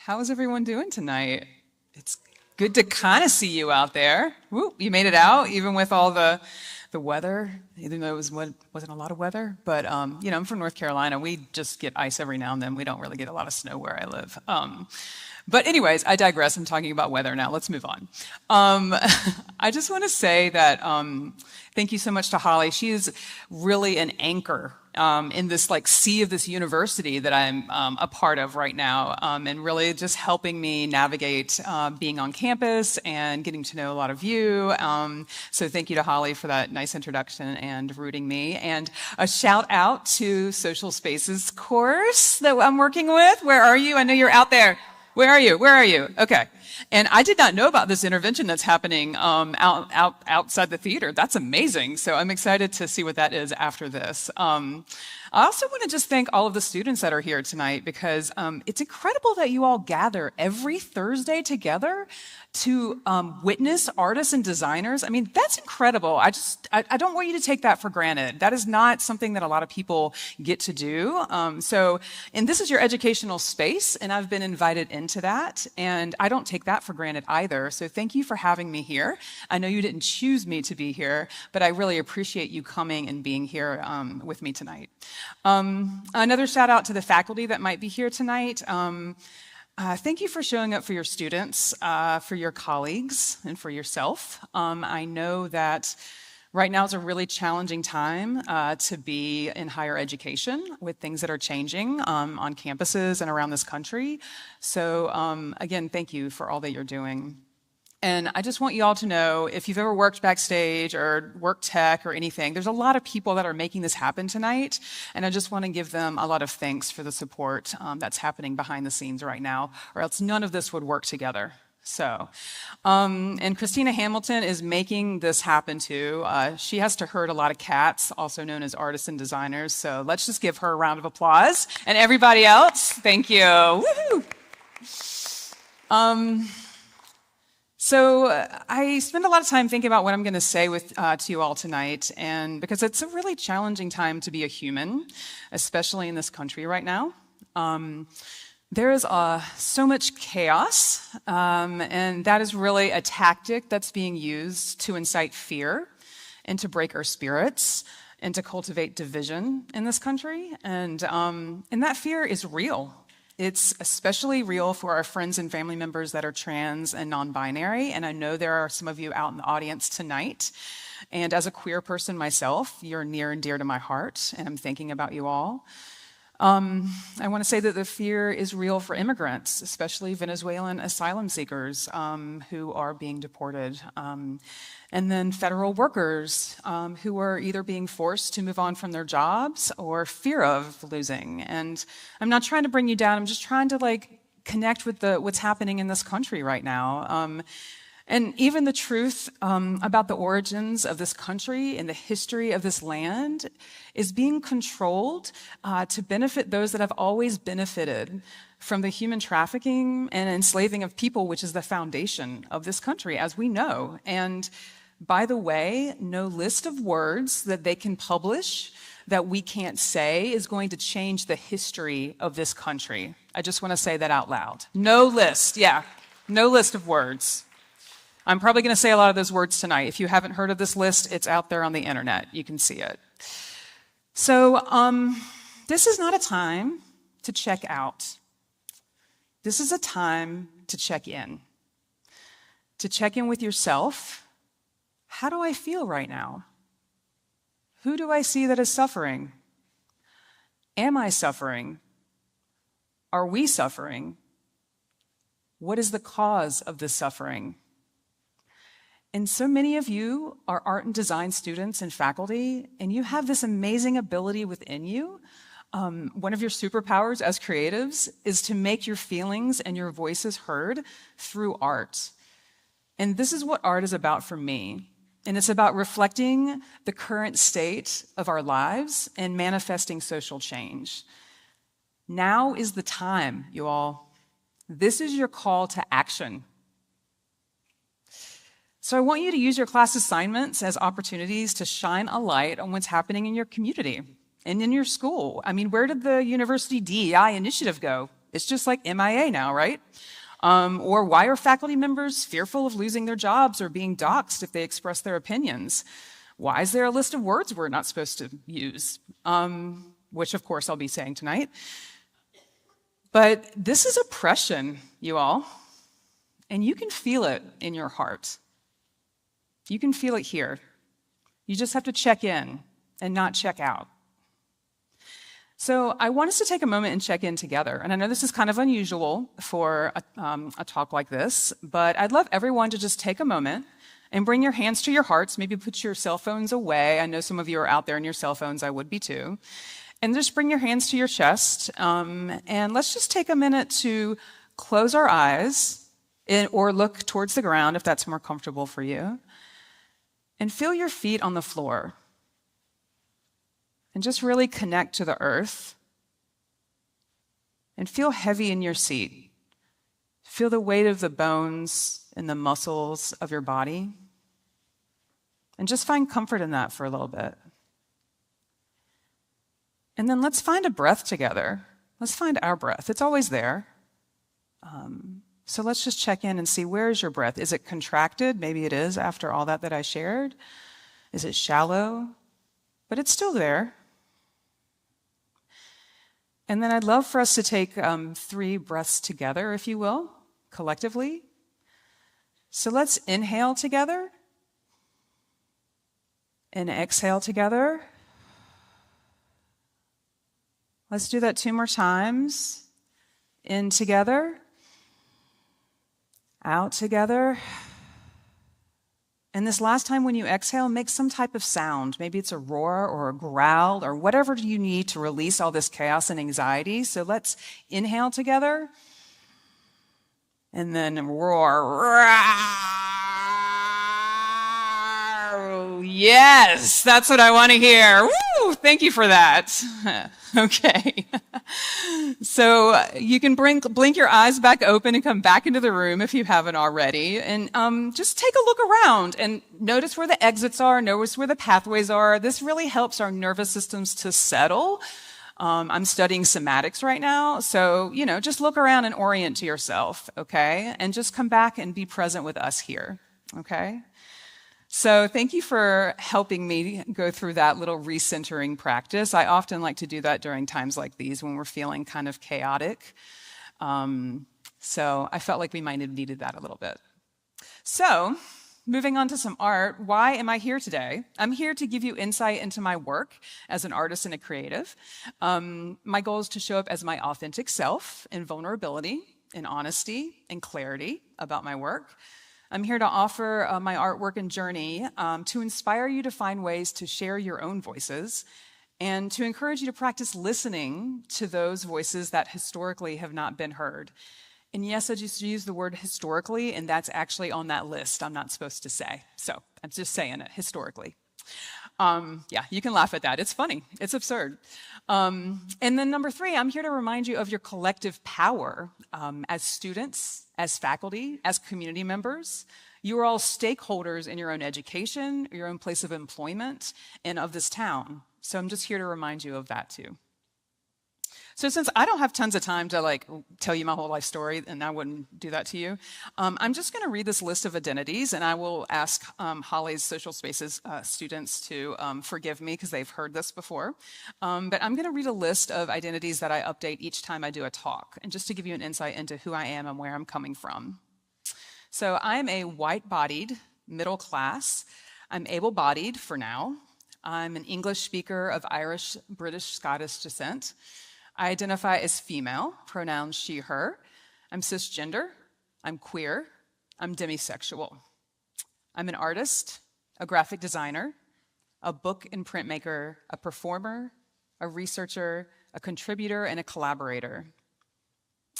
How is everyone doing tonight? It's good to kind of see you out there. Woo, you made it out, even with all the weather, even though it wasn't a lot of weather. But, I'm from North Carolina. We just get ice every now and then. We don't really get a lot of snow where I live. But anyways, I digress. I'm talking about weather now. Let's move on. I just want to say that thank you so much to Holly. She is really an anchor in this sea of this university that I'm a part of right now, and really just helping me navigate being on campus and getting to know a lot of you. So thank you to Holly for that nice introduction and rooting me. And a shout out to Social Spaces course that I'm working with. Where are you? I know you're out there. Where are you? Where are you? Okay. And I did not know about this intervention that's happening outside the theater. That's amazing. So I'm excited to see what that is after this. I also want to just thank all of the students that are here tonight, because it's incredible that you all gather every Thursday together to witness artists and designers. I mean, that's incredible. I don't want you to take that for granted. That is not something that a lot of people get to do. And this is your educational space, and I've been invited into that, and I don't take that for granted either. So thank you for having me here. I know you didn't choose me to be here, but I really appreciate you coming and being here with me tonight. Another shout out to the faculty that might be here tonight. Thank you for showing up for your students, for your colleagues, and for yourself. I know that right now is a really challenging time to be in higher education with things that are changing on campuses and around this country. So again, thank you for all that you're doing. And I just want you all to know, if you've ever worked backstage or worked tech or anything, there's a lot of people that are making this happen tonight. And I just want to give them a lot of thanks for the support that's happening behind the scenes right now, or else none of this would work together. So, and Christina Hamilton is making this happen too. She has to herd a lot of cats, also known as artists and designers. So let's just give her a round of applause. And everybody else, thank you. Woohoo! So I spend a lot of time thinking about what I'm going to say to you all tonight, and because it's a really challenging time to be a human, especially in this country right now. There is so much chaos, and that is really a tactic that's being used to incite fear and to break our spirits and to cultivate division in this country. And that fear is real. It's especially real for our friends and family members that are trans and non-binary, and I know there are some of you out in the audience tonight. And as a queer person myself, you're near and dear to my heart, and I'm thinking about you all. I want to say that the fear is real for immigrants, especially Venezuelan asylum seekers who are being deported. And then federal workers who are either being forced to move on from their jobs or fear of losing. And I'm not trying to bring you down. I'm just trying to connect with what's happening in this country right now. And even the truth about the origins of this country and the history of this land is being controlled to benefit those that have always benefited from the human trafficking and enslaving of people, which is the foundation of this country, as we know. And by the way, no list of words that they can publish that we can't say is going to change the history of this country. I just want to say that out loud. No list, no list of words. I'm probably going to say a lot of those words tonight. If you haven't heard of this list, it's out there on the internet. You can see it. So this is not a time to check out. This is a time to check in. To check in with yourself. How do I feel right now? Who do I see that is suffering? Am I suffering? Are we suffering? What is the cause of this suffering? And so many of you are art and design students and faculty, and you have this amazing ability within you. One of your superpowers as creatives is to make your feelings and your voices heard through art. And this is what art is about for me. And it's about reflecting the current state of our lives and manifesting social change. Now is the time, you all. This is your call to action. So I want you to use your class assignments as opportunities to shine a light on what's happening in your community and in your school. I mean, where did the university DEI initiative go? It's just like MIA now, right? Or why are faculty members fearful of losing their jobs or being doxxed if they express their opinions? Why is there a list of words we're not supposed to use? Which, of course, I'll be saying tonight. But this is oppression, you all, and you can feel it in your heart. You can feel it here. You just have to check in and not check out. So I want us to take a moment and check in together. And I know this is kind of unusual for a talk like this, but I'd love everyone to just take a moment and bring your hands to your hearts, maybe put your cell phones away. I know some of you are out there in your cell phones, I would be too. And just bring your hands to your chest, and let's just take a minute to close our eyes or look towards the ground if that's more comfortable for you, and feel your feet on the floor. And just really connect to the earth. And feel heavy in your seat. Feel the weight of the bones and the muscles of your body. And just find comfort in that for a little bit. And then let's find a breath together. Let's find our breath. It's always there. So let's just check in and see, where is your breath? Is it contracted? Maybe it is after all that I shared. Is it shallow? But it's still there. And then I'd love for us to take 3 breaths together, if you will, collectively. So let's inhale together and exhale together. Let's do that 2 more times. In together, out together. And this last time when you exhale, make some type of sound. Maybe it's a roar or a growl or whatever you need to release all this chaos and anxiety. So let's inhale together and then roar. Yes, that's what I want to hear. Woo! Thank you for that. Okay. So you can blink your eyes back open and come back into the room if you haven't already. And just take a look around and notice where the exits are, notice where the pathways are. This really helps our nervous systems to settle. I'm studying somatics right now. So, just look around and orient to yourself, okay? And just come back and be present with us here, okay? So thank you for helping me go through that little recentering practice. I often like to do that during times like these when we're feeling kind of chaotic. So I felt like we might have needed that a little bit. So moving on to some art, why am I here today? I'm here to give you insight into my work as an artist and a creative. My goal is to show up as my authentic self in vulnerability, in honesty, and clarity about my work. I'm here to offer my artwork and journey to inspire you to find ways to share your own voices and to encourage you to practice listening to those voices that historically have not been heard. And yes, I just used the word historically, and that's actually on that list I'm not supposed to say. So I'm just saying it, historically. Yeah, you can laugh at that. It's funny. It's absurd. And then number 3, I'm here to remind you of your collective power as students, as faculty, as community members. You are all stakeholders in your own education, your own place of employment, and of this town. So I'm just here to remind you of that too. So since I don't have tons of time to tell you my whole life story, and I wouldn't do that to you, I'm just going to read this list of identities, and I will ask Holly's Social Spaces students to forgive me because they've heard this before. But I'm going to read a list of identities that I update each time I do a talk, and just to give you an insight into who I am and where I'm coming from. So I'm a white-bodied, middle class. I'm able-bodied for now. I'm an English speaker of Irish, British, Scottish descent. I identify as female, pronouns she, her. I'm cisgender. I'm queer. I'm demisexual. I'm an artist, a graphic designer, a book and printmaker, a performer, a researcher, a contributor, and a collaborator.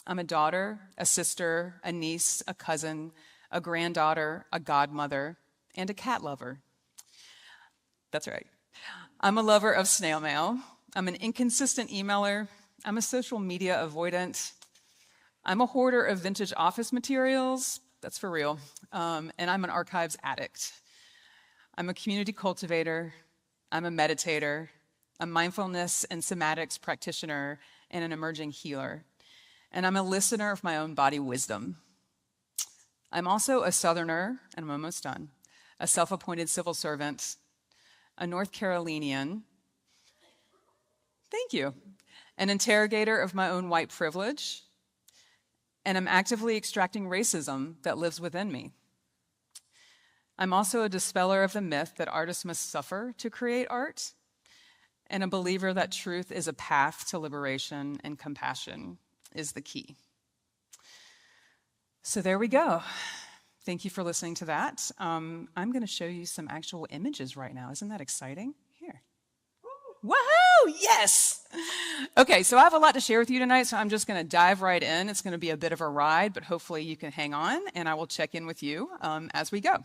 I'm a daughter, a sister, a niece, a cousin, a granddaughter, a godmother, and a cat lover. That's right. I'm a lover of snail mail. I'm an inconsistent emailer. I'm a social media avoidant. I'm a hoarder of vintage office materials. That's for real. And I'm an archives addict. I'm a community cultivator. I'm a meditator, a mindfulness and somatics practitioner, and an emerging healer. and I'm a listener of my own body wisdom. I'm also a Southerner, and I'm almost done, a self-appointed civil servant, a North Carolinian, thank you, an interrogator of my own white privilege, and I'm actively extracting racism that lives within me. I'm also a dispeller of the myth that artists must suffer to create art, and a believer that truth is a path to liberation and compassion is the key. So there we go. Thank you for listening to that. I'm going to show you some actual images right now. Isn't that exciting? Here. Woohoo! Yes! Okay, so I have a lot to share with you tonight, so I'm just going to dive right in. It's going to be a bit of a ride, but hopefully you can hang on, and I will check in with you as we go.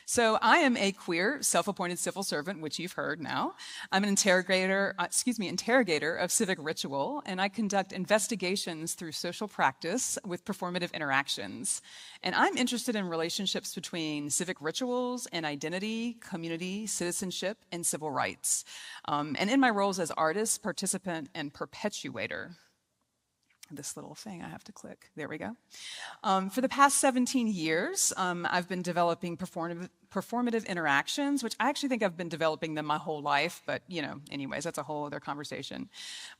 So I am a queer, self-appointed civil servant, which you've heard now. I'm an interrogator of civic ritual, and I conduct investigations through social practice with performative interactions. And I'm interested in relationships between civic rituals and identity, community, citizenship, and civil rights. And in my roles as artist, participant, and perpetuator. This little thing I have to click. There we go. For the past 17 years, I've been developing performative interactions, which I actually think I've been developing them my whole life, but anyways, that's a whole other conversation.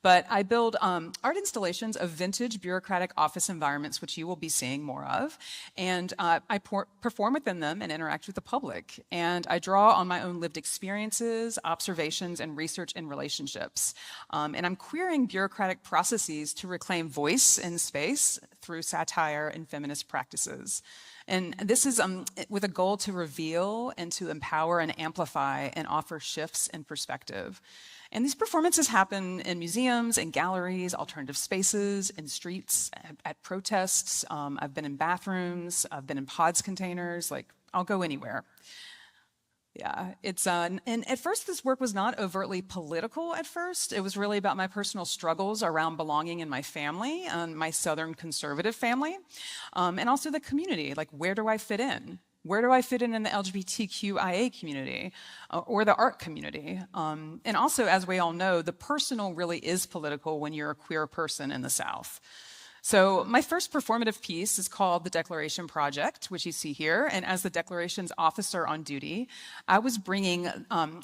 But I build art installations of vintage bureaucratic office environments, which you will be seeing more of, and I perform within them and interact with the public. And I draw on my own lived experiences, observations, and research in relationships. And I'm queering bureaucratic processes to reclaim voice in space through satire and feminist practices. And this is with a goal to reveal and to empower and amplify and offer shifts in perspective. And these performances happen in museums, in galleries, alternative spaces, in streets, at protests. I've been in bathrooms, I've been in pods containers, I'll go anywhere. Yeah, and at first this work was not overtly political at first. It was really about my personal struggles around belonging in my family, my Southern conservative family, and also the community, where do I fit in? Where do I fit in the LGBTQIA community or the art community? And also, as we all know, the personal really is political when you're a queer person in the South. So my first performative piece is called The Declaration Project, which you see here. And as the Declaration's officer on duty, I was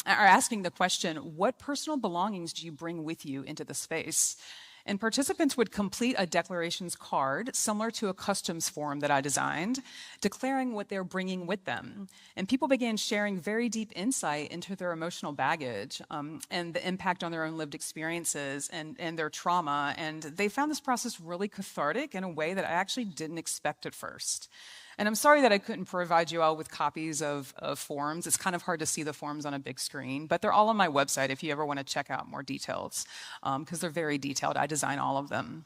asking the question, what personal belongings do you bring with you into the space? And participants would complete a declarations card, similar to a customs form that I designed, declaring what they're bringing with them. And people began sharing very deep insight into their emotional baggage and the impact on their own lived experiences and their trauma. And they found this process really cathartic in a way that I actually didn't expect at first. And I'm sorry that I couldn't provide you all with copies of forms. It's kind of hard to see the forms on a big screen, but they're all on my website if you ever want to check out more details, because they're very detailed. I design all of them.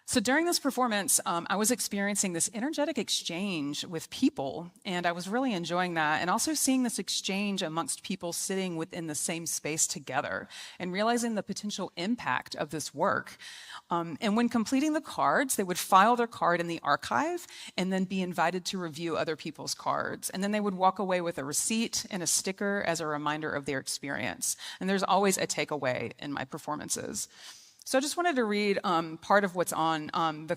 So during this performance, I was experiencing this energetic exchange with people, and I was really enjoying that, and also seeing this exchange amongst people sitting within the same space together, and realizing the potential impact of this work. And when completing the cards, they would file their card in the archive and then be invited to review other people's cards. And then they would walk away with a receipt and a sticker as a reminder of their experience. And there's always a takeaway in my performances. So I just wanted to read part of what's on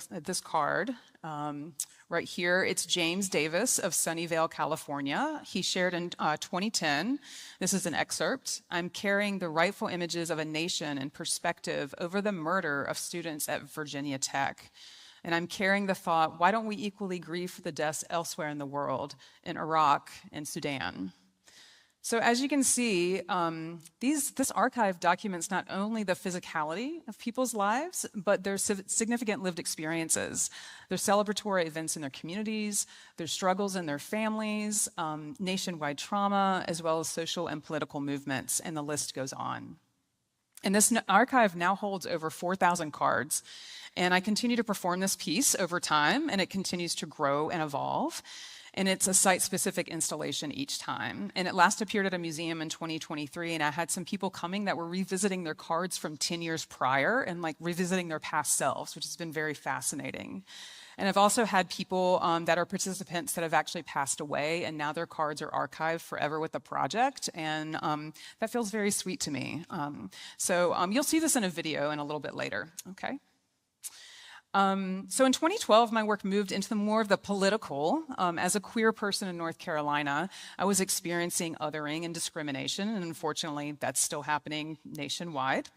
this card. Right here, it's James Davis of Sunnyvale, California. He shared in 2010, this is an excerpt, "I'm carrying the rightful images of a nation and perspective over the murder of students at Virginia Tech. And I'm carrying the thought, why don't we equally grieve for the deaths elsewhere in the world, in Iraq and Sudan?" So as you can see, this archive documents not only the physicality of people's lives, but their significant lived experiences, their celebratory events in their communities, their struggles in their families, nationwide trauma, as well as social and political movements, and the list goes on. And this archive now holds over 4,000 cards, and I continue to perform this piece over time, and it continues to grow and evolve. And it's a site-specific installation each time. And it last appeared at a museum in 2023, and I had some people coming that were revisiting their cards from 10 years prior and revisiting their past selves, which has been very fascinating. And I've also had people that are participants that have actually passed away, and now their cards are archived forever with the project, and that feels very sweet to me. So you'll see this in a video in a little bit later, okay? So in 2012, my work moved into more of the political. As a queer person in North Carolina, I was experiencing othering and discrimination, and unfortunately, that's still happening nationwide.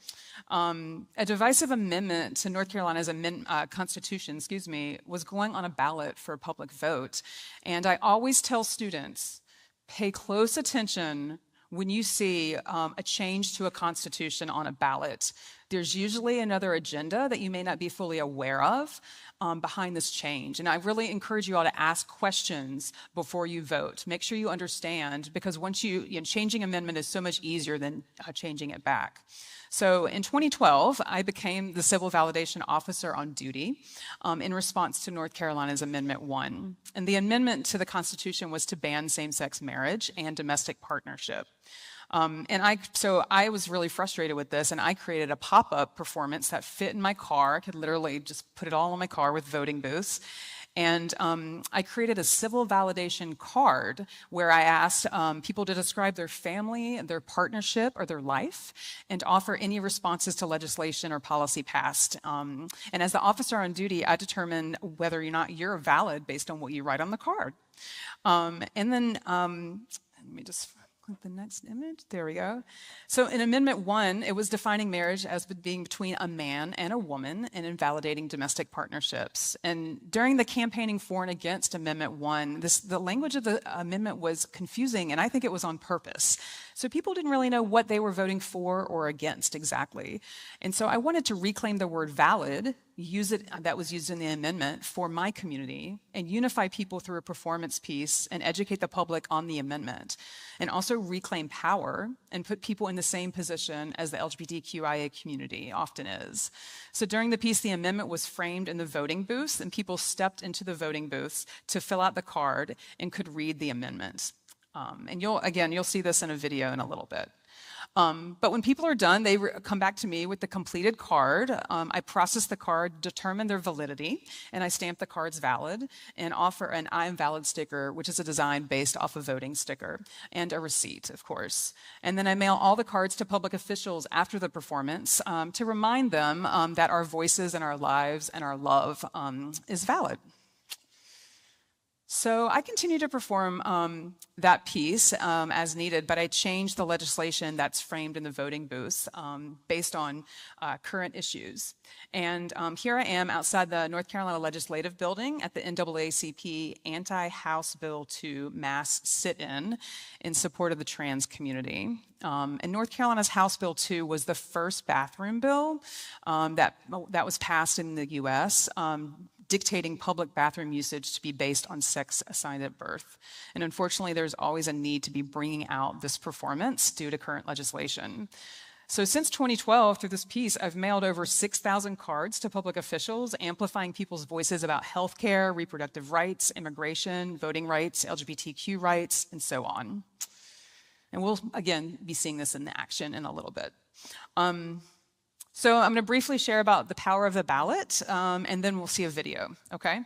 A divisive amendment to North Carolina's constitution, was going on a ballot for a public vote. And I always tell students, pay close attention when you see a change to a constitution on a ballot. There's usually another agenda that you may not be fully aware of behind this change. And I really encourage you all to ask questions before you vote. Make sure you understand, because once changing amendment is so much easier than changing it back. So in 2012, I became the Civil Validation Officer on duty in response to North Carolina's Amendment 1. And the amendment to the Constitution was to ban same-sex marriage and domestic partnership. So I was really frustrated with this, and I created a pop-up performance that fit in my car. I could literally just put it all in my car with voting booths. And I created a civil validation card where I asked people to describe their family, their partnership, or their life, and offer any responses to legislation or policy passed. And as the officer on duty, I determine whether or not you're valid based on what you write on the card. And then, let me just click the next image. There we go. So in Amendment 1, it was defining marriage as being between a man and a woman and invalidating domestic partnerships. And during the campaigning for and against Amendment 1, the language of the amendment was confusing, and I think it was on purpose. So people didn't really know what they were voting for or against exactly. And so I wanted to reclaim the word valid, that was used in the amendment, for my community, and unify people through a performance piece and educate the public on the amendment, and also reclaim power and put people in the same position as the LGBTQIA community often is. So during the piece, the amendment was framed in the voting booths, and people stepped into the voting booths to fill out the card and could read the amendment. And you'll see this in a video in a little bit. But when people are done, they come back to me with the completed card. I process the card, determine their validity, and I stamp the cards valid and offer an I am valid sticker, which is a design based off a voting sticker, and a receipt, of course. And then I mail all the cards to public officials after the performance to remind them that our voices and our lives and our love is valid. So I continue to perform that piece as needed, but I changed the legislation that's framed in the voting booths based on current issues. And here I am outside the North Carolina Legislative Building at the NAACP Anti-House Bill 2 mass sit-in in support of the trans community. And North Carolina's House Bill 2 was the first bathroom bill that was passed in the U.S., dictating public bathroom usage to be based on sex assigned at birth. And unfortunately, there's always a need to be bringing out this performance due to current legislation. So since 2012, through this piece, I've mailed over 6,000 cards to public officials, amplifying people's voices about healthcare, reproductive rights, immigration, voting rights, LGBTQ rights, and so on. And we'll, again, be seeing this in action in a little bit. So I'm going to briefly share about the power of the ballot, and then we'll see a video, okay?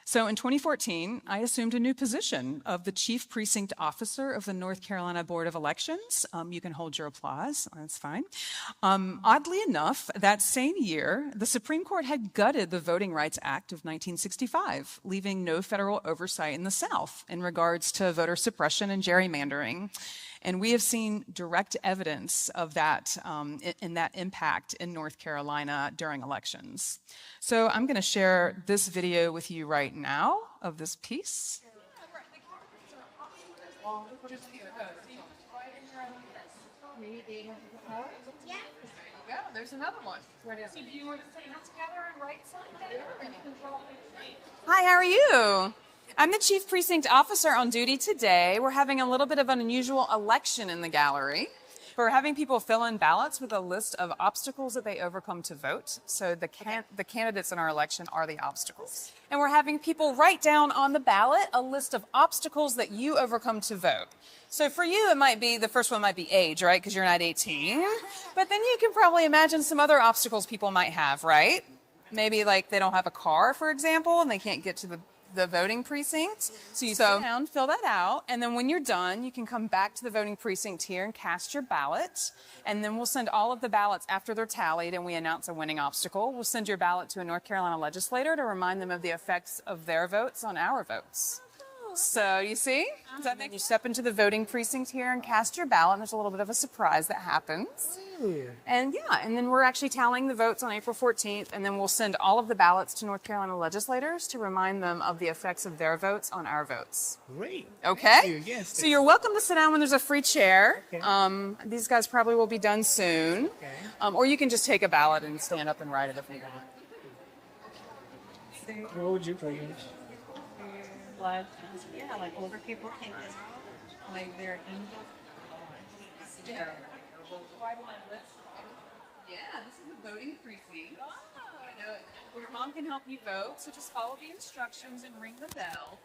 So in 2014, I assumed a new position of the Chief Precinct Officer of the North Carolina Board of Elections. You can hold your applause, that's fine. Oddly enough, that same year, the Supreme Court had gutted the Voting Rights Act of 1965, leaving no federal oversight in the South in regards to voter suppression and gerrymandering. And we have seen direct evidence of that in that impact in North Carolina during elections. So I'm going to share this video with you right now of this piece. There's another one. So do you want to sit together and write something? Hi, how are you? I'm the Chief Precinct Officer on duty today. We're having a little bit of an unusual election in the gallery. We're having people fill in ballots with a list of obstacles that they overcome to vote. So the candidates in our election are the obstacles. And we're having people write down on the ballot a list of obstacles that you overcome to vote. So for you, it might be, the first one might be age, right? Because you're not 18. But then you can probably imagine some other obstacles people might have, right? Maybe like they don't have a car, for example, and they can't get to the the voting precinct. So you sit down, fill that out, and then when you're done, you can come back to the voting precinct here and cast your ballot. And then we'll send all of the ballots after they're tallied and we announce a winning obstacle. We'll send your ballot to a North Carolina legislator to remind them of the effects of their votes on our votes. So you see, you step into the voting precinct here and cast your ballot, and there's a little bit of a surprise that happens. And then we're actually tallying the votes on April 14th, and then we'll send all of the ballots to North Carolina legislators to remind them of the effects of their votes on our votes. Great. Okay? Yes. So you're welcome to sit down when there's a free chair. Okay. These guys probably will be done soon. Okay. Or you can just take a ballot and stand up and write it if you want. What would you put in? Blood. Yeah, like older people take this, like their angels. Yeah, this is the voting precinct. Your mom can help you vote, so just follow the instructions and ring the bell.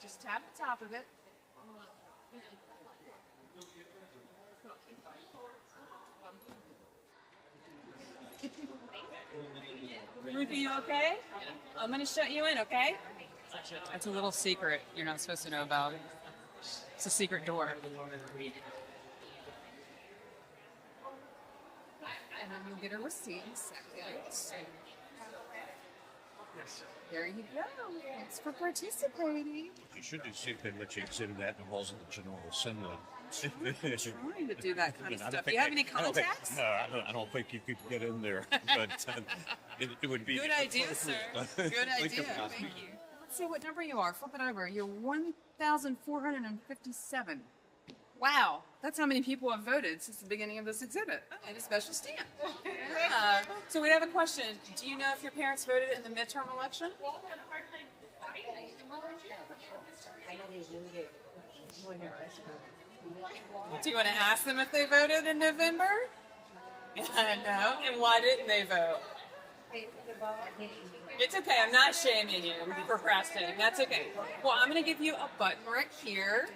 Just tap the top of it. Ruthie, you okay? I'm going to shut you in, okay? That's a little secret you're not supposed to know about. It's a secret door. And then you'll get a receipt in a second. There you go. Thanks for participating. You should do something that you exhibit that in the halls of the General Assembly. Trying to do that kind of stuff. Do you have any contacts? I don't think you could get in there, but it would be... Good idea, sir. Good idea. Thank you. Let's see what number you are. Flip it over. You're 1,457. Wow. That's how many people have voted since the beginning of this exhibit. And a special stamp. So we have a question. Do you know if your parents voted in the midterm election? Do you want to ask them if they voted in November? No. And why didn't they vote? It's okay. I'm not shaming you for procrastinating. That's okay. Well, I'm going to give you a button right here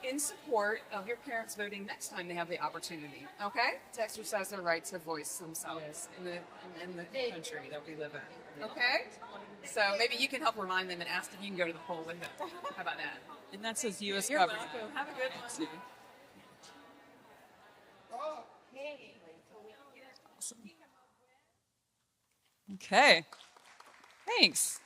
in support of your parents voting next time they have the opportunity. Okay? To exercise their right to voice themselves in the country that we live in. Okay? So maybe you can help remind them and ask if you can go to the poll window. How about that? And that says U.S. government. You're welcome. Have a good one. Awesome. Okay. Thanks.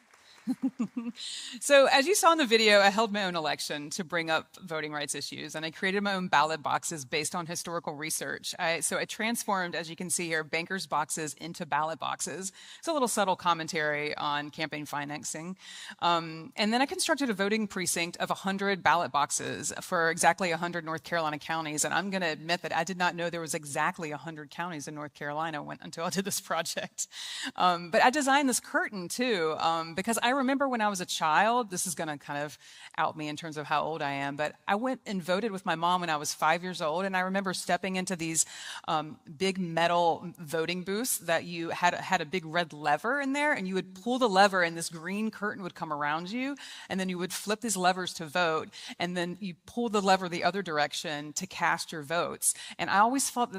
So as you saw in the video, I held my own election to bring up voting rights issues, and I created my own ballot boxes based on historical research. So I transformed, as you can see here, bankers' boxes into ballot boxes. It's a little subtle commentary on campaign financing. And then I constructed a voting precinct of 100 ballot boxes for exactly 100 North Carolina counties, and I'm going to admit that I did not know there was exactly 100 counties in North Carolina until I did this project. But I designed this curtain, too, because I remember when I was a child, this is going to kind of out me in terms of how old I am, but I went and voted with my mom when I was 5 years old, and I remember stepping into these big metal voting booths that you had a big red lever in there, and you would pull the lever, and this green curtain would come around you, and then you would flip these levers to vote, and then you pull the lever the other direction to cast your votes. And I always felt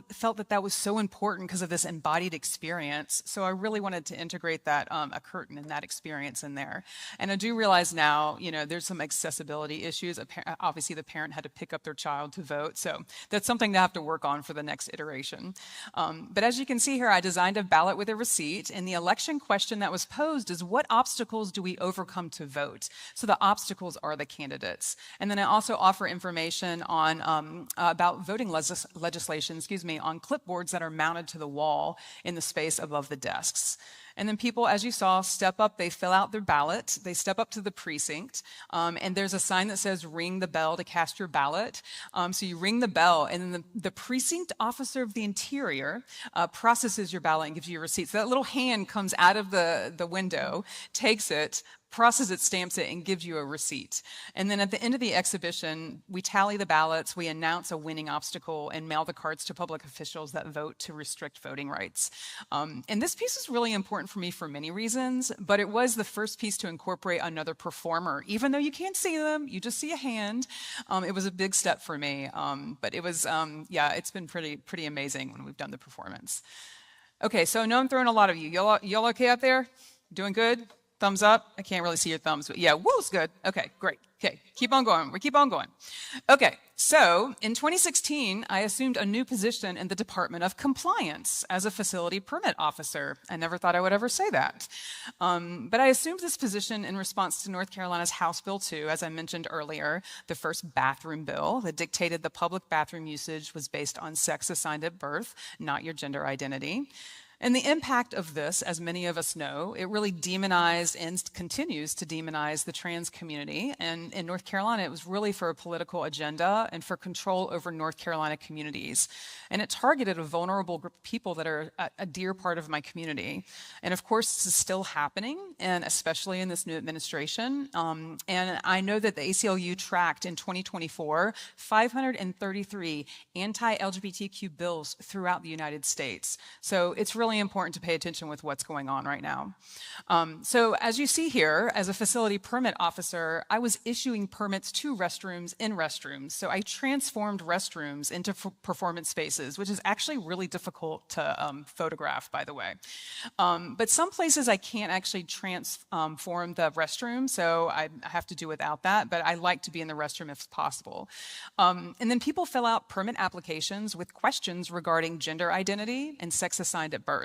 that was so important because of this embodied experience, so I really wanted to integrate that, a curtain and that experience in there. And I do realize now, there's some accessibility issues. Obviously, the parent had to pick up their child to vote, so that's something to have to work on for the next iteration. But as you can see here, I designed a ballot with a receipt, and the election question that was posed is, what obstacles do we overcome to vote? So the obstacles are the candidates. And then I also offer information on about voting legislation, on clipboards that are mounted to the wall in the space above the desks. And then people, as you saw, step up, they fill out their ballot, they step up to the precinct, and there's a sign that says ring the bell to cast your ballot. So you ring the bell, and then the precinct officer of the interior processes your ballot and gives you a receipt. So that little hand comes out of the window, takes it, processes it, stamps it, and gives you a receipt. And then at the end of the exhibition, we tally the ballots, we announce a winning obstacle, and mail the cards to public officials that vote to restrict voting rights. And this piece is really important for me for many reasons, but it was the first piece to incorporate another performer. Even though you can't see them, you just see a hand. It was a big step for me, but it was, it's been pretty amazing when we've done the performance. Okay, so I know I'm throwing a lot of you. Y'all okay out there? Doing good? Thumbs up? I can't really see your thumbs, but yeah, woo's good. Okay, great. Okay, keep on going. We keep on going. Okay, so in 2016, I assumed a new position in the Department of Compliance as a facility permit officer. I never thought I would ever say that. But I assumed this position in response to North Carolina's House Bill 2, as I mentioned earlier, the first bathroom bill that dictated the public bathroom usage was based on sex assigned at birth, not your gender identity. And the impact of this, as many of us know, it really demonized and continues to demonize the trans community. And in North Carolina, it was really for a political agenda and for control over North Carolina communities. And it targeted a vulnerable group of people that are a dear part of my community. And of course, this is still happening, and especially in this new administration. And I know that the ACLU tracked in 2024 533 anti-LGBTQ bills throughout the United States. So it's really important to pay attention with what's going on right now. So as you see here, as a facility permit officer, I was issuing permits to restrooms in restrooms. So I transformed restrooms into performance spaces, which is actually really difficult to photograph, by the way. But some places I can't actually transform the restroom, so I have to do without that, but I like to be in the restroom if possible. And then people fill out permit applications with questions regarding gender identity and sex assigned at birth.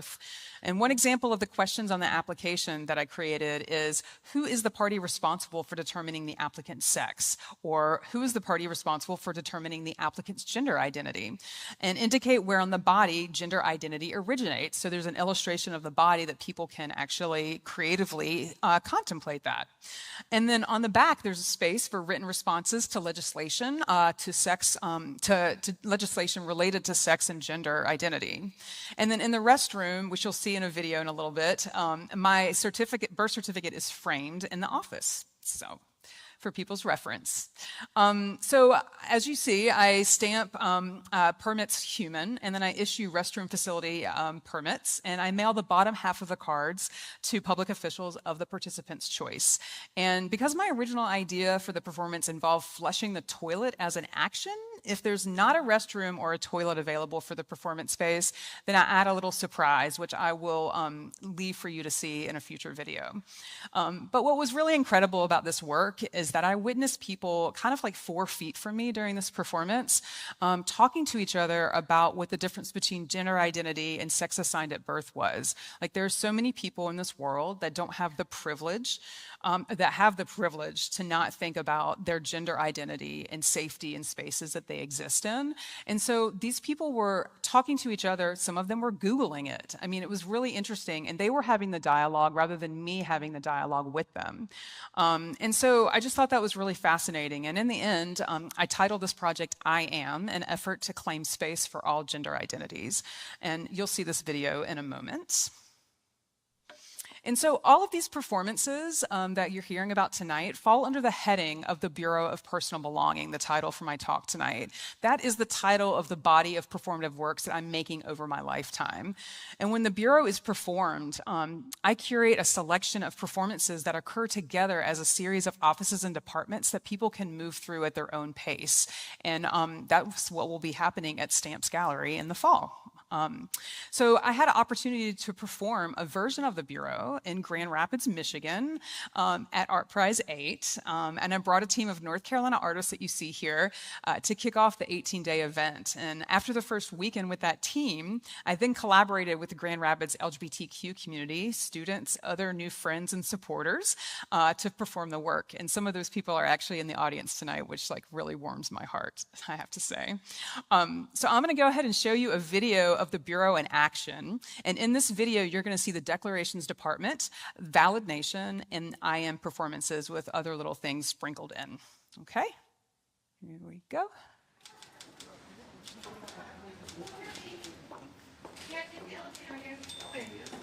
And one example of the questions on the application that I created is, who is the party responsible for determining the applicant's sex? Or who is the party responsible for determining the applicant's gender identity? And indicate where on the body gender identity originates. So there's an illustration of the body that people can actually creatively contemplate that. And then on the back, there's a space for written responses to legislation, to legislation related to sex and gender identity. And then in the restroom, which you'll see in a video in a little bit, my birth certificate is framed in the office. So, for people's reference. So as you see, I stamp permits human, and then I issue restroom facility permits, and I mail the bottom half of the cards to public officials of the participant's choice. And because my original idea for the performance involved flushing the toilet as an action, if there's not a restroom or a toilet available for the performance space, then I add a little surprise, which I will leave for you to see in a future video. But what was really incredible about this work is that I witnessed people kind of like 4 feet from me during this performance, talking to each other about what the difference between gender identity and sex assigned at birth was. Like, there are so many people in this world that don't have the privilege, to not think about their gender identity and safety in spaces that they exist in. And so these people were talking to each other. Some of them were Googling it. I mean, it was really interesting. And they were having the dialogue rather than me having the dialogue with them. And so I just thought that was really fascinating. And in the end, I titled this project, I Am, an effort to claim space for all gender identities. And you'll see this video in a moment. And so all of these performances that you're hearing about tonight fall under the heading of the Bureau of Personal Belonging, the title for my talk tonight. That is the title of the body of performative works that I'm making over my lifetime. And when the Bureau is performed, I curate a selection of performances that occur together as a series of offices and departments that people can move through at their own pace. And that's what will be happening at Stamps Gallery in the fall. So I had an opportunity to perform a version of the Bureau in Grand Rapids, Michigan at Art Prize 8. And I brought a team of North Carolina artists that you see here to kick off the 18-day event. And after the first weekend with that team, I then collaborated with the Grand Rapids LGBTQ community, students, other new friends and supporters to perform the work. And some of those people are actually in the audience tonight, which like really warms my heart, I have to say. So I'm going to go ahead and show you a video of the Bureau in action. And in this video, you're going to see the Declarations Department, Valid Nation, and I Am performances with other little things sprinkled in. Okay, here we go.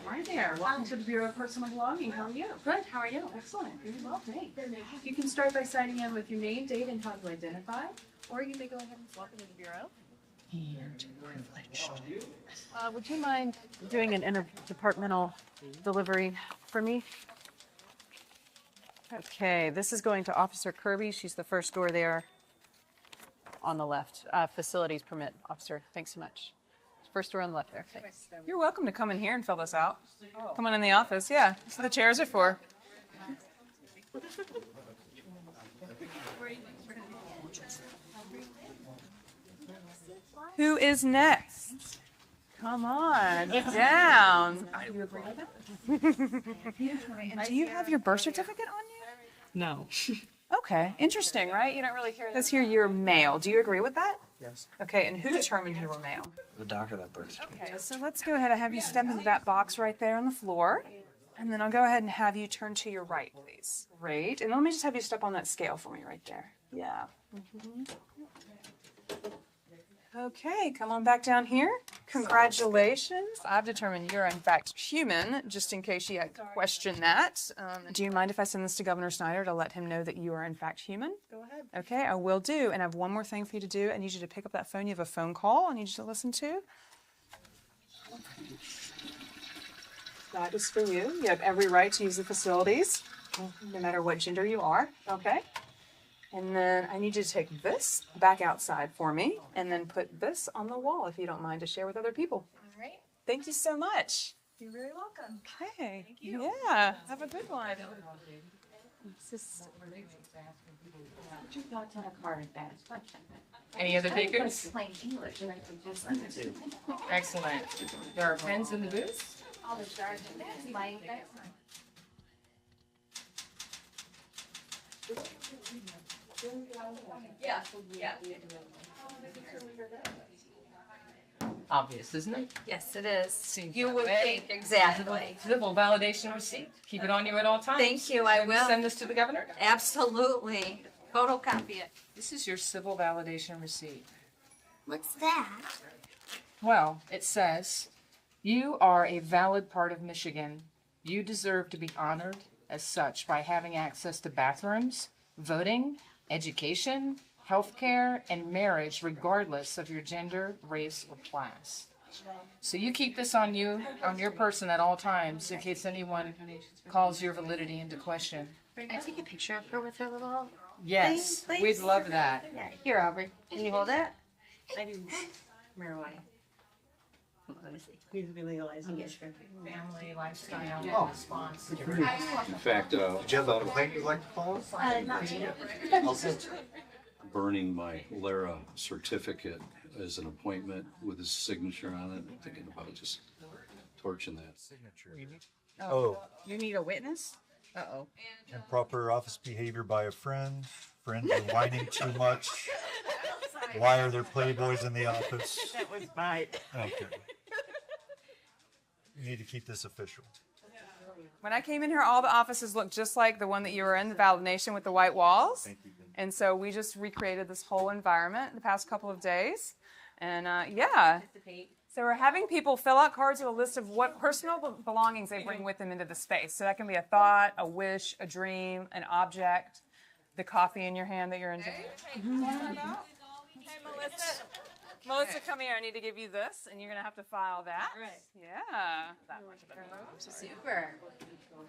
Hi there. Welcome to the Bureau of Personal Belonging. How are you? Good, how are you? Excellent. Very well, thanks. You can start by signing in with your name, date, and how to identify. Or you may go ahead and welcome to the Bureau. And privileged. Would you mind doing an interdepartmental delivery for me? Okay, this is going to Officer Kirby. She's the first door there on the left. Facilities permit officer. Thanks so much. First row on the left there. Thanks. You're welcome to come in here and fill this out. Come on in the office, yeah. That's what the chairs are for. Who is next? Come on, down. Do you agree with that? Do you have your birth certificate on you? No. Okay, interesting, right? You don't really hear this here. You're male. Do you agree with that? Yes. Okay, and who determined you were male? The doctor that birth. Okay, so let's go ahead and have you step into that box right there on the floor. And then I'll go ahead and have you turn to your right, please. Great. And let me just have you step on that scale for me right there. Yeah. Okay, come on back down here. Congratulations. I've determined you're in fact human, just in case you had questioned that. Do you mind if I send this to Governor Snyder to let him know that you are in fact human? Go ahead. Okay, I will do. And I have one more thing for you to do. I need you to pick up that phone. You have a phone call I need you to listen to. That is for you. You have every right to use the facilities, no matter what gender you are. Okay? And then I need you to take this back outside for me and then put this on the wall if you don't mind to share with other people. All right. Thank you so much. You're very welcome. Okay. Thank you. Yeah. Have a good one. Put your thoughts on a card and pass. Any other takers? Plain English. Excellent. There are pens in the booth. All the stars in there. Like that. Yeah. Obvious, isn't it? Yes, it is. Seems You that would way. think exactly. Civil validation receipt. Keep it on you at all times. Thank you, I Can we will. Send this to the governor. Absolutely. Photocopy it. This is your civil validation receipt. What's that? Well, it says, you are a valid part of Michigan. You deserve to be honored as such by having access to bathrooms, voting, education, healthcare, and marriage regardless of your gender, race, or class. So you keep this on you, on your person at all times in case anyone calls your validity into question. Can I take a picture of her with her little... Yes, Please. we'd love that. Yeah, here, Aubrey. Can you hold that? I do. Marijuana. Let me see. Needs to be legalized. Family, lifestyle, response. In fact, Do you have a complaint you'd like to call us? Not yet. burning my Lara certificate as an appointment with his signature on it. I'm thinking about just torching that. Oh, You need a witness? Uh-oh. improper office behavior by a friend. Friends are whining too much. Why are there playboys in the office? That was mine. Okay. You need to keep this official. When I came in here, all the offices looked just like the one that you were in, the validation with the white walls. And so we just recreated this whole environment in the past couple of days. And yeah. So we're having people fill out cards with a list of what personal belongings they bring with them into the space. So that can be a thought, a wish, a dream, an object, the coffee in your hand that you're enjoying. Hey, Melissa, come here. I need to give you this, and you're going to have to file that. Right. Yeah. That much of it. Super.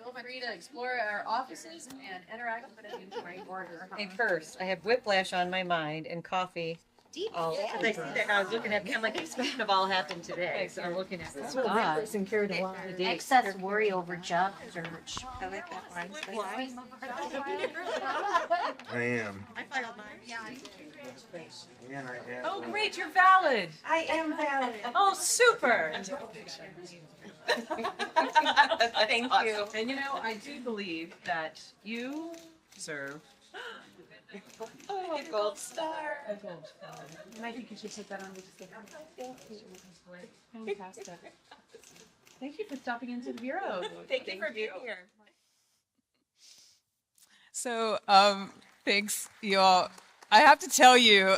Feel free to explore our offices and interact with it in the right order. Hey, first, I have whiplash on my mind and coffee. Oh, I see that. I was looking at kind of like it's supposed to have all happened today. So I'm looking at this. Excess worry over job search. I like that one. I am. Oh, great, you're valid. I am valid. Oh, super. Thank you. And you know, I do believe that you deserve Oh, a gold star. a gold star. And I think you should put that on the Fantastic. Thank you for stopping into the bureau. Thank you for being here. So, thanks, you all. I have to tell you,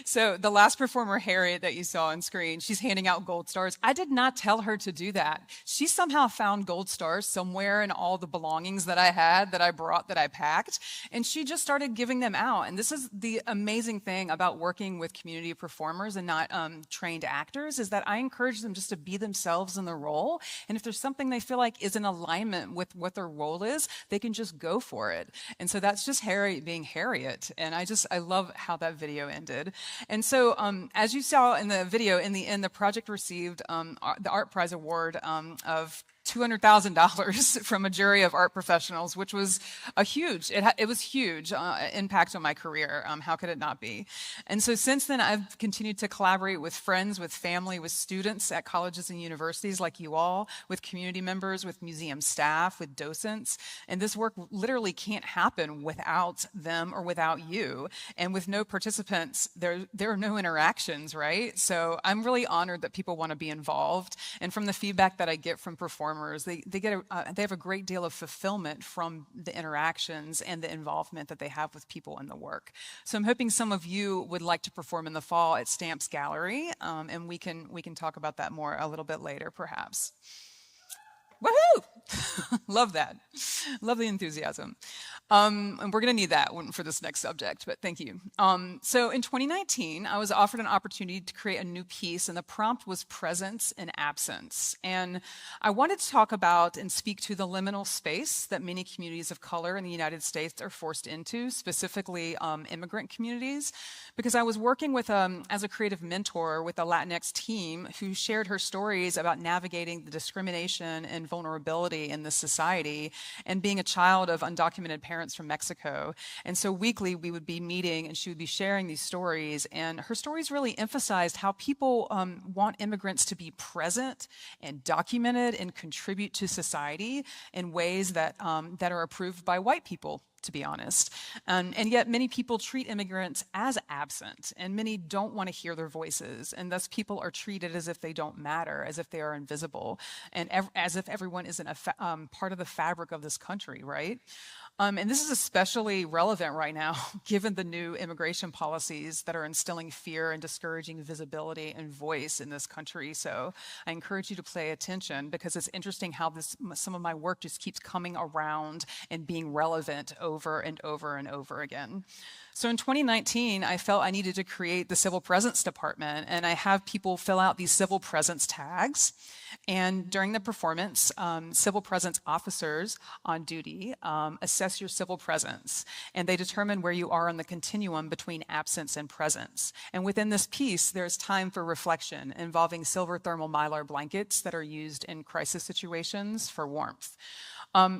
so the last performer, Harriet, that you saw on screen, she's handing out gold stars. I did not tell her to do that. She somehow found gold stars somewhere in all the belongings that I had, that I brought, that I packed, and she just started giving them out. And this is the amazing thing about working with community performers and not trained actors, is that I encourage them just to be themselves in the role. And if there's something they feel like is in alignment with what their role is, they can just go for it. And so that's just Harriet being Harriet. And I love how that video ended. did. And so as you saw in the video, in the end, the project received the Art Prize Award of $200,000 from a jury of art professionals, which was a huge, it was huge impact on my career. How could it not be? And so since then, I've continued to collaborate with friends, with family, with students at colleges and universities like you all, with community members, with museum staff, with docents. And this work literally can't happen without them or without you. And with no participants, there are no interactions, right? So I'm really honored that people want to be involved. And from the feedback that I get from performers, they have a great deal of fulfillment from the interactions and the involvement that they have with people in the work. So I'm hoping some of you would like to perform in the fall at Stamps Gallery, and we can talk about that more a little bit later, perhaps. Woohoo! Love that. Love the enthusiasm. And we're going to need that one for this next subject, but thank you. So in 2019, I was offered an opportunity to create a new piece, and the prompt was presence and absence. And I wanted to talk about and speak to the liminal space that many communities of color in the United States are forced into, specifically immigrant communities, because I was working with, as a creative mentor with a Latinx team who shared her stories about navigating the discrimination and vulnerability in this society and being a child of undocumented parents from Mexico. And so weekly we would be meeting and she would be sharing these stories, and her stories really emphasized how people want immigrants to be present and documented and contribute to society in ways that, that are approved by white people, to be honest. And yet many people treat immigrants as absent, and many don't want to hear their voices, and thus people are treated as if they don't matter, as if they are invisible, and as if everyone isn't a part of the fabric of this country, right? And this is especially relevant right now, given the new immigration policies that are instilling fear and discouraging visibility and voice in this country. So I encourage you to pay attention, because it's interesting how some of my work just keeps coming around and being relevant over and over and over again. So in 2019, I felt I needed to create the Civil Presence Department, and I have people fill out these civil presence tags. And during the performance, civil presence officers on duty assess your civil presence, and they determine where you are on the continuum between absence and presence. And within this piece, there's time for reflection involving silver thermal mylar blankets that are used in crisis situations for warmth.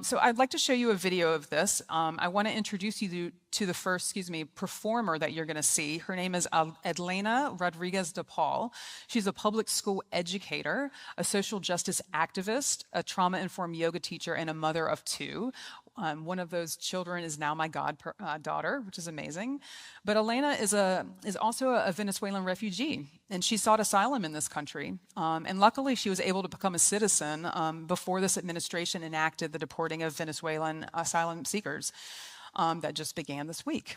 So I'd like to show you a video of this. I want to introduce you to the first, performer that you're going to see. Her name is Edlena Rodriguez de Paul. She's a public school educator, a social justice activist, a trauma-informed yoga teacher, and a mother of two. One of those children is now my goddaughter, which is amazing. But Elena is also a Venezuelan refugee, and she sought asylum in this country. And luckily, she was able to become a citizen before this administration enacted the deporting of Venezuelan asylum seekers. That just began this week.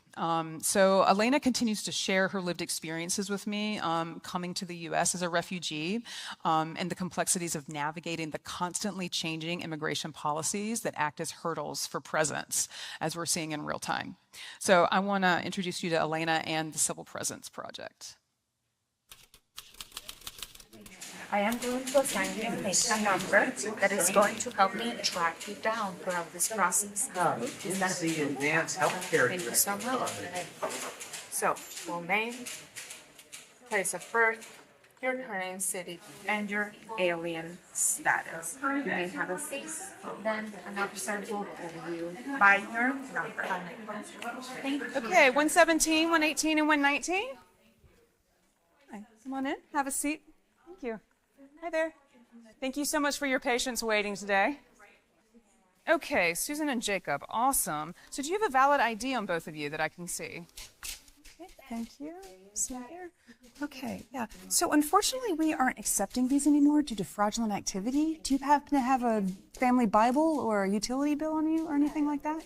So Elena continues to share her lived experiences with me, coming to the US as a refugee, and the complexities of navigating the constantly changing immigration policies that act as hurdles for presence, as we're seeing in real time. So I want to introduce you to Elena and the Civil Presence Project. I am going to assign you a number that is going to help me track you down throughout this process. Is that the advanced healthcare? Thank you so much. So, full name, place of birth, your current city, and your alien status. You may have a face, then an officer will call you by your number. Thank you. Okay, 117, 118, and 119. Hi, come on in, have a seat. Thank you. Hi there. Thank you so much for your patience waiting today. Okay, Susan and Jacob, awesome. So do you have a valid ID on both of you that I can see? Okay, thank you. See here. Okay, yeah. So unfortunately, we aren't accepting these anymore due to fraudulent activity. Do you happen to have a family Bible or a utility bill on you or anything like that?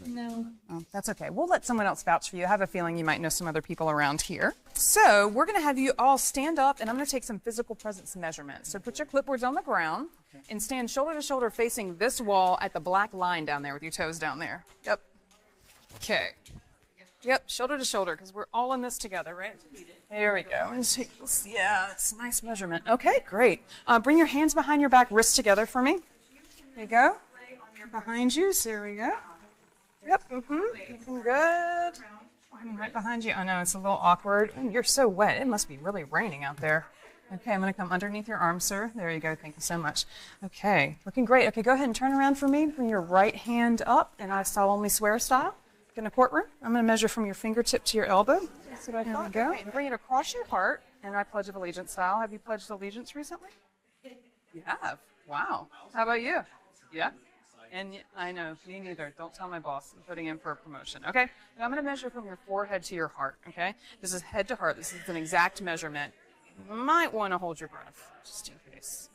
No. Oh, that's okay. We'll let someone else vouch for you. I have a feeling you might know some other people around here. So we're going to have you all stand up, and I'm going to take some physical presence measurements. So put your clipboards on the ground and stand shoulder to shoulder facing this wall at the black line down there with your toes down there. Yep. Okay. Yep, shoulder to shoulder, because we're all in this together, right? There we go. Yeah, it's a nice measurement. Okay, great. Bring your hands behind your back, wrists together for me. There you go. Behind you, so there we go. Yep, looking good. I'm right behind you. I know it's a little awkward. You're so wet. It must be really raining out there. Okay, I'm going to come underneath your arm, sir. There you go. Thank you so much. Okay, looking great. Okay, go ahead and turn around for me. Bring your right hand up, and I solemnly swear style. In a courtroom, I'm going to measure from your fingertip to your elbow. That's what I thought. There we go. And bring it across your heart, and I pledge of allegiance style. Have you pledged allegiance recently? You have. Wow. How about you? Yeah. And I know, me neither. Don't tell my boss. I'm putting in for a promotion. Okay? And I'm going to measure from your forehead to your heart. Okay? This is head to heart. This is an exact measurement. You might want to hold your breath, just in case.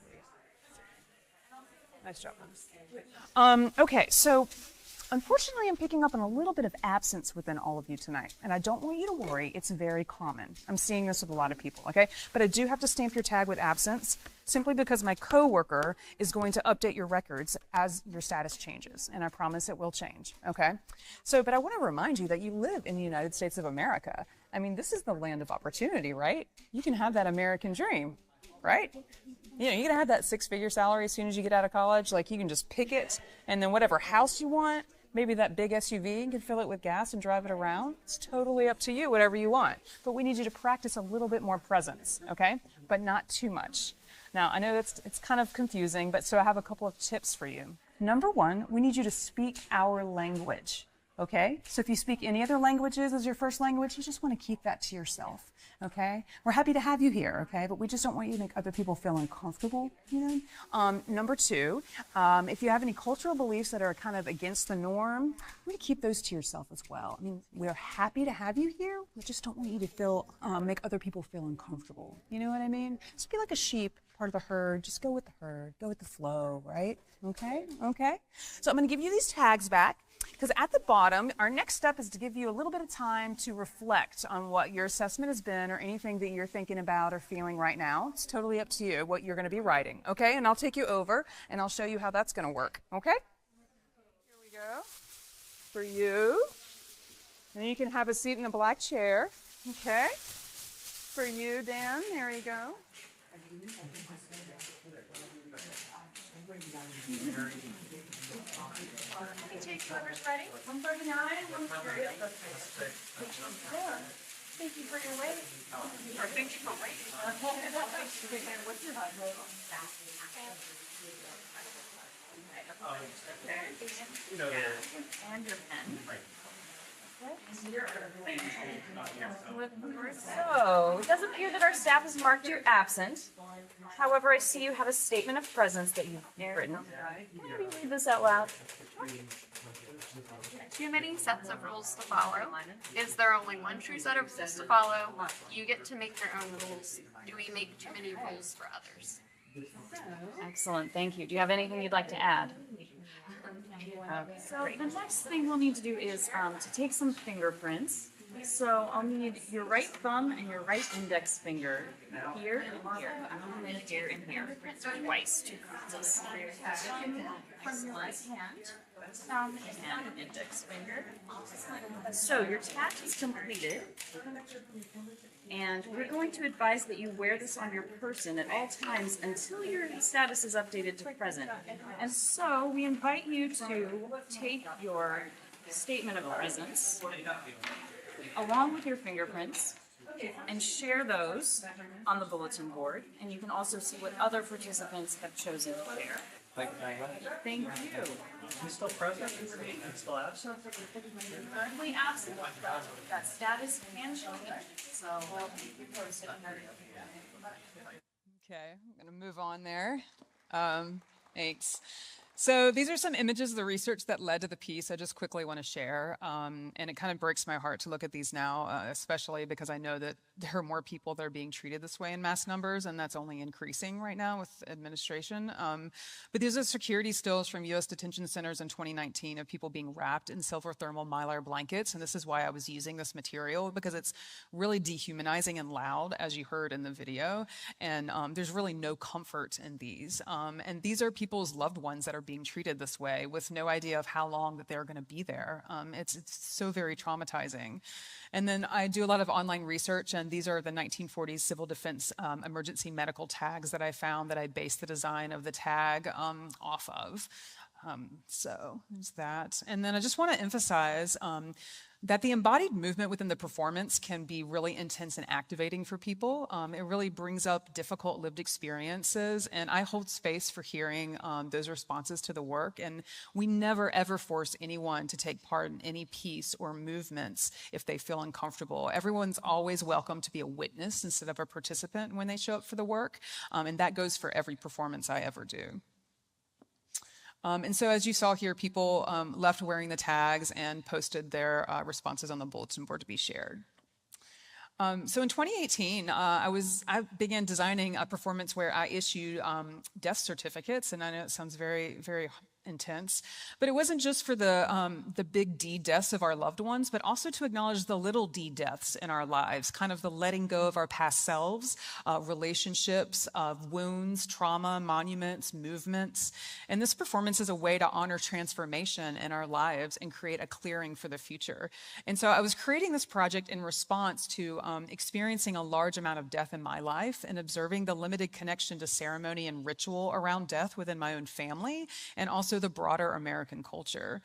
Nice job. Okay, so unfortunately, I'm picking up on a little bit of absence within all of you tonight, and I don't want you to worry. It's very common. I'm seeing this with a lot of people, okay? But I do have to stamp your tag with absence simply because my coworker is going to update your records as your status changes, and I promise it will change, okay? So, but I want to remind you that you live in the United States of America. I mean, this is the land of opportunity, right? You can have that American dream, right? You know, you can have that six-figure salary as soon as you get out of college. Like, you can just pick it, and then whatever house you want, maybe that big SUV, you can fill it with gas and drive it around. It's totally up to you, whatever you want. But we need you to practice a little bit more presence, okay? But not too much. Now, I know it's kind of confusing, but so I have a couple of tips for you. Number one, we need you to speak our language, okay? So if you speak any other languages as your first language, you just want to keep that to yourself, okay? We're happy to have you here, okay? But we just don't want you to make other people feel uncomfortable, you know? Number two, if you have any cultural beliefs that are kind of against the norm, we keep those to yourself as well. I mean, we're happy to have you here. We just don't want you to feel, make other people feel uncomfortable. You know what I mean? Just be like a sheep, part of the herd. Just go with the herd. Go with the flow, right? Okay? Okay? So I'm going to give you these tags back. Because at the bottom, our next step is to give you a little bit of time to reflect on what your assessment has been or anything that you're thinking about or feeling right now. It's totally up to you what you're going to be writing, okay? And I'll take you over and I'll show you how that's going to work, okay? Here we go. For you. And you can have a seat in the black chair, okay? For you, Dan, there you go. Take whoever's ready. 139, 130. Thank you for your wait. Or thank you for waiting. What's your hot roll? And your pen. So, it does appear that our staff has marked you absent. However, I see you have a statement of presence that you've written. Can you read this out loud? Too many sets of rules to follow. Is there only one true set of rules to follow? You get to make your own rules. Do we make too many rules for others? Excellent, thank you. Do you have anything you'd like to add? So the next thing we'll need to do is to take some fingerprints. So I'll need your right thumb and your right index finger here and here, and then here and here, twice, 2 times. From your right hand, thumb and index finger. So your tag is completed, and we're going to advise that you wear this on your person at all times until your status is updated to present. And so we invite you to take your statement of presence along with your fingerprints and share those on the bulletin board. And you can also see what other participants have chosen to share. Thank you very much. Thank you. He's still present? He's still absent? Currently absent. That status can change, so we'll keep you posted. Okay, I'm going to move on there. Thanks. So these are some images of the research that led to the piece I just quickly want to share. And it kind of breaks my heart to look at these now, especially because I know that there are more people that are being treated this way in mass numbers, and that's only increasing right now with administration. But these are security stills from U.S. detention centers in 2019 of people being wrapped in silver thermal mylar blankets. And this is why I was using this material, because it's really dehumanizing and loud, as you heard in the video. And there's really no comfort in these. And these are people's loved ones that are being treated this way with no idea of how long that they're going to be there. It's so very traumatizing. And then I do a lot of online research, and these are the 1940s civil defense emergency medical tags that I found that I based the design of the tag off of. So there's that. And then I just want to emphasize that the embodied movement within the performance can be really intense and activating for people. It really brings up difficult lived experiences, and I hold space for hearing those responses to the work. And we never ever force anyone to take part in any piece or movements if they feel uncomfortable. Everyone's always welcome to be a witness instead of a participant when they show up for the work, and that goes for every performance I ever do. And so as you saw here, people left wearing the tags and posted their responses on the bulletin board to be shared. So in 2018, I began designing a performance where I issued death certificates, and I know it sounds very, very intense, but it wasn't just for the big D deaths of our loved ones, but also to acknowledge the little D deaths in our lives, kind of the letting go of our past selves, relationships, wounds, trauma, monuments, movements. And this performance is a way to honor transformation in our lives and create a clearing for the future. And so I was creating this project in response to experiencing a large amount of death in my life and observing the limited connection to ceremony and ritual around death within my own family, and also the broader American culture.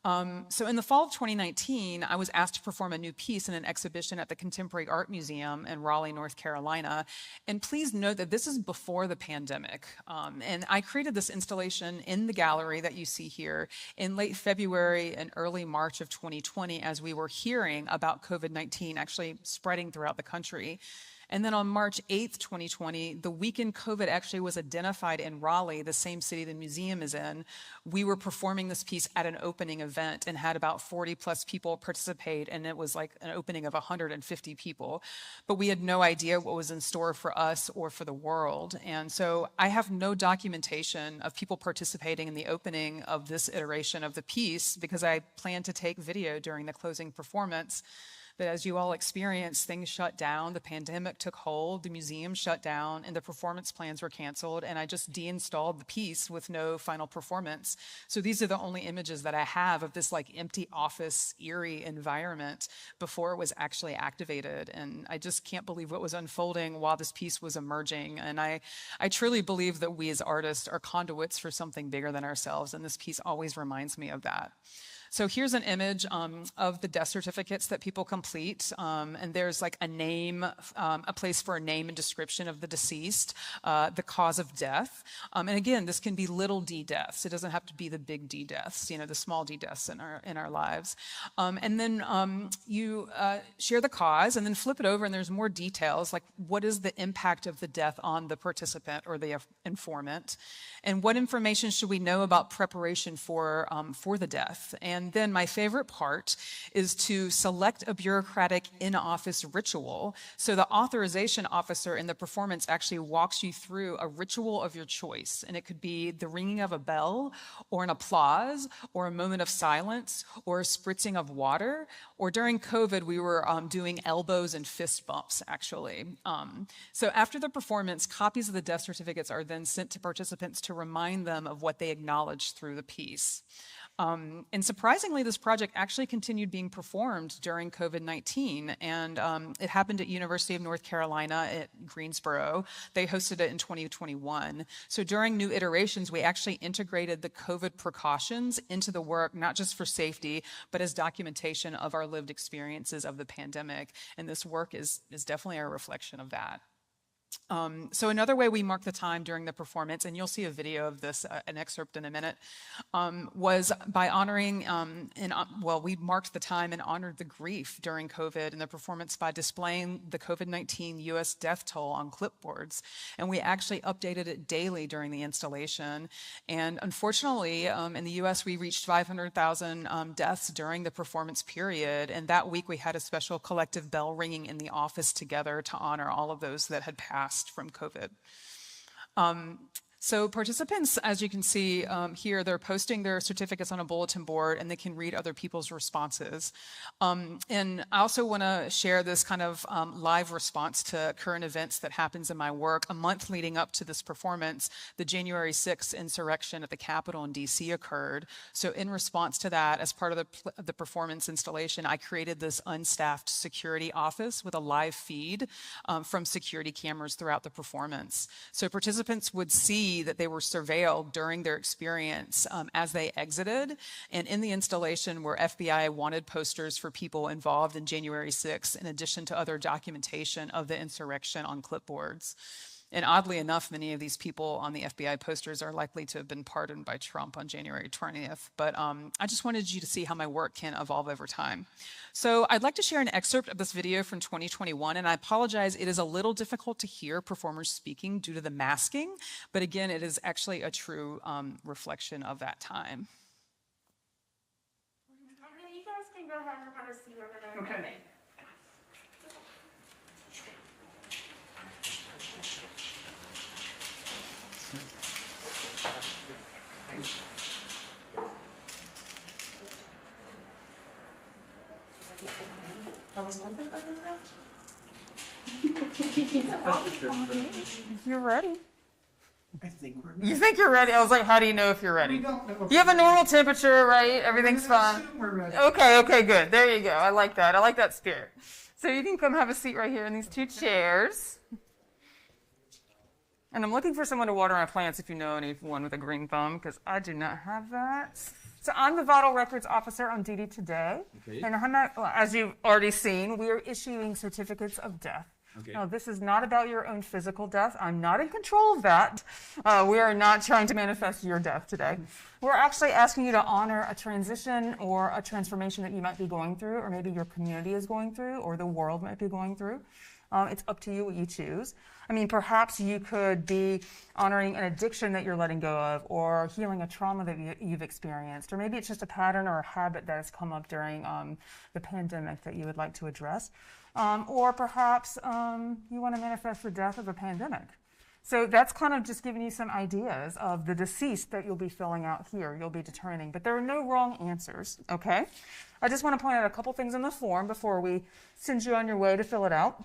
So in the fall of 2019, I was asked to perform a new piece in an exhibition at the Contemporary Art Museum in Raleigh, North Carolina. And please note that this is before the pandemic. And I created this installation in the gallery that you see here in late February and early March of 2020, as we were hearing about COVID-19 actually spreading throughout the country. And then on March 8th, 2020, the weekend COVID actually was identified in Raleigh, the same city the museum is in. We were performing this piece at an opening event and had about 40 plus people participate, and it was like an opening of 150 people. But we had no idea what was in store for us or for the world. And so I have no documentation of people participating in the opening of this iteration of the piece because I planned to take video during the closing performance. But as you all experienced, things shut down, the pandemic took hold, the museum shut down, and the performance plans were canceled, and I just deinstalled the piece with no final performance. So these are the only images that I have of this like empty office, eerie environment before it was actually activated. And I just can't believe what was unfolding while this piece was emerging. And I truly believe that we as artists are conduits for something bigger than ourselves, and this piece always reminds me of that. So here's an image of the death certificates that people complete. And there's like a name, a place for a name and description of the deceased, the cause of death. And again, this can be little d deaths. It doesn't have to be the big D deaths, you know, the small d deaths in our lives. And then you share the cause and then flip it over and there's more details, like what is the impact of the death on the participant or the informant? And what information should we know about preparation for the death? And then my favorite part is to select a bureaucratic in-office ritual. So the authorization officer in the performance actually walks you through a ritual of your choice. And it could be the ringing of a bell, or an applause, or a moment of silence, or a spritzing of water. Or during COVID, we were doing elbows and fist bumps, actually. So after the performance, copies of the death certificates are then sent to participants to remind them of what they acknowledged through the piece. And surprisingly, this project actually continued being performed during COVID-19, and it happened at University of North Carolina at Greensboro. They hosted it in 2021. So during new iterations, we actually integrated the COVID precautions into the work, not just for safety, but as documentation of our lived experiences of the pandemic. And this work is definitely a reflection of that. So another way we marked the time during the performance, and you'll see a video of this, an excerpt in a minute, was by honoring, we marked the time and honored the grief during COVID in the performance by displaying the COVID-19 US death toll on clipboards. And we actually updated it daily during the installation. And unfortunately, in the US, we reached 500,000 deaths during the performance period. And that week, we had a special collective bell ringing in the office together to honor all of those that had passed from COVID. So participants, as you can see here, they're posting their certificates on a bulletin board and they can read other people's responses. And I also want to share this kind of live response to current events that happens in my work. A month leading up to this performance, the January 6th insurrection at the Capitol in DC occurred. So in response to that, as part of the performance installation, I created this unstaffed security office with a live feed from security cameras throughout the performance. So participants would see see that they were surveilled during their experience as they exited. And in the installation were FBI wanted posters for people involved in January 6th, in addition to other documentation of the insurrection on clipboards. And oddly enough, many of these people on the FBI posters are likely to have been pardoned by Trump on January 20th. But I just wanted you to see how my work can evolve over time. So I'd like to share an excerpt of this video from 2021. And I apologize, it is a little difficult to hear performers speaking due to the masking. But again, it is actually a true reflection of that time. You guys can go ahead and have a seat over there. Okay. You're ready. I think we're. You think you're ready? I was like, how do you know if you're ready? We don't know. You have a normal temperature, right? Everything's fine. We're ready. Okay, good. There you go. I like that. I like that spirit. So you can come have a seat right here in these two chairs. And I'm looking for someone to water my plants if you know anyone with a green thumb, because I do not have that. So I'm the Vital Records Officer on duty today. Okay. And I'm not, well, as you've already seen, we are issuing certificates of death. Okay. Now, this is not about your own physical death. I'm not in control of that. We are not trying to manifest your death today. We're actually asking you to honor a transition or a transformation that you might be going through, or maybe your community is going through, or the world might be going through. It's up to you what you choose. I mean, perhaps you could be honoring an addiction that you're letting go of, or healing a trauma that you've experienced, or maybe it's just a pattern or a habit that has come up during the pandemic that you would like to address. Or perhaps you want to manifest the death of a pandemic. So that's kind of just giving you some ideas of the deceased that you'll be filling out here, you'll be determining. But there are no wrong answers, okay? I just want to point out a couple things in the form before we send you on your way to fill it out.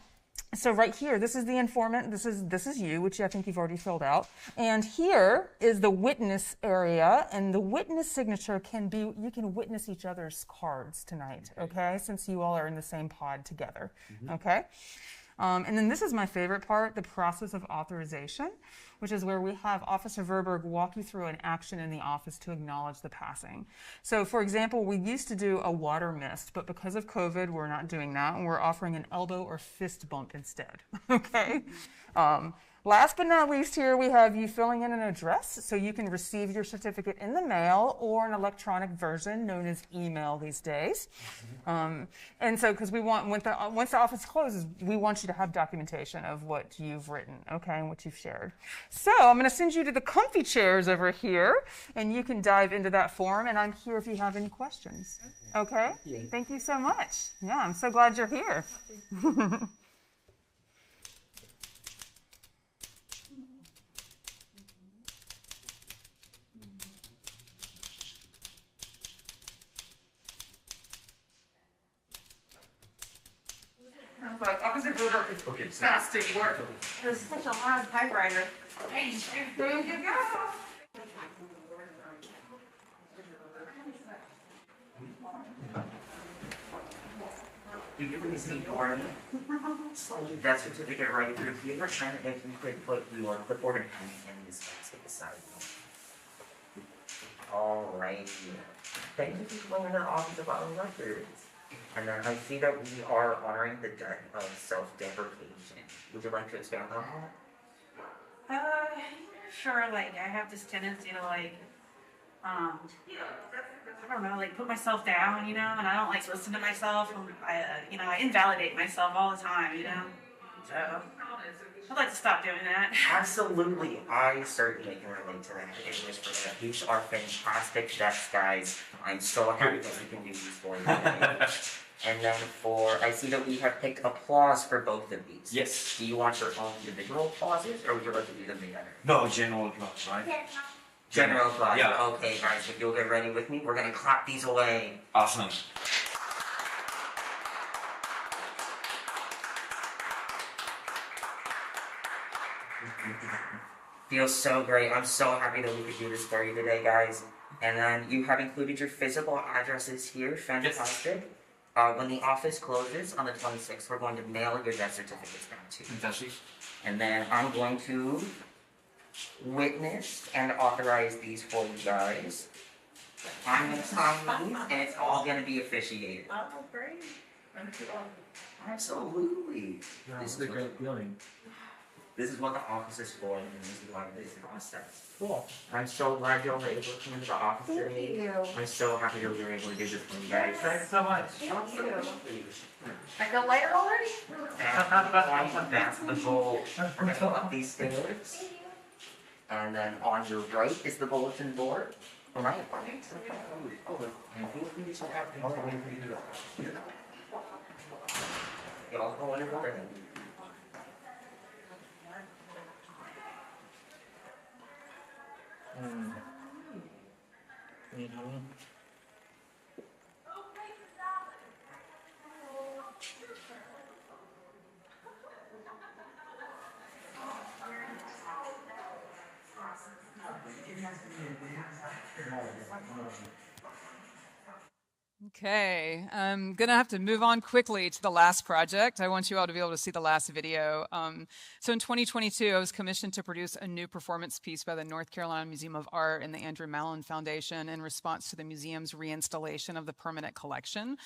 So right here, this is the informant, this is you, which I think you've already filled out. And here is the witness area, and the witness signature can be, you can witness each other's cards tonight, okay? Since you all are in the same pod together, okay? And then this is my favorite part, the process of authorization, which is where we have Officer Verberg walk you through an action in the office to acknowledge the passing. So for example, we used to do a water mist, but because of COVID, we're not doing that, and we're offering an elbow or fist bump instead, okay? Last but not least here, we have you filling in an address, so you can receive your certificate in the mail or an electronic version known as email these days. And so, because we want, once the office closes, we want you to have documentation of what you've written, okay, and what you've shared. So I'm going to send you to the comfy chairs over here, and you can dive into that form, and I'm here if you have any questions. Okay? Thank you so much. Yeah, I'm so glad you're here. Like Officer Gruber is fasting work. This is such a loud typewriter. There you go. You can receive your death certificate right through here, and if you could put your clipboard and pen in this basket beside you. Alright. Thank you for joining the Office of Vital Records. And then I see that we are honoring the death of self-deprecation. Would you like to expand on that? Sure, like, I have this tendency to, like, I don't know, like, put myself down, you know, and I don't, like, listen to myself, and I invalidate myself all the time, you know, so I'd like to stop doing that. Absolutely. I certainly can relate to that. It was for that. These are fantastic deaths, guys. I'm so happy that we can do these for you. And then I see that we have picked applause for both of these. Yes. Do you want your own individual applauses, or would you like to do them together? No, general applause, right? General applause. Yeah. Okay, guys, if you'll get ready with me, we're gonna clap these away. Awesome. Feels so great. I'm so happy that we could do this for you today, guys. And then you have included your physical addresses here. Fantastic. Yes. When the office closes on the 26th, we're going to mail your death certificates down to you. Fantastic. And then I'm going to witnessed and authorized these for you guys. I'm gonna sign these, and it's all gonna be officiated. Oh, great. Absolutely. This is a great feeling. This is what the office is for, and this is why it is the process. Cool. I'm so glad y'all were able to come into the office today. I'm so happy that we were able to do this for you guys. Thanks so much. I go later already? That's the goal. We're gonna go up these stairs. And then on your right is the bulletin board. For my apartment. Y'all go in and over. Okay, I'm gonna have to move on quickly to the last project. I want you all to be able to see the last video. So in 2022, I was commissioned to produce a new performance piece by the North Carolina Museum of Art and the Andrew Mellon Foundation in response to the museum's reinstallation of the permanent collection.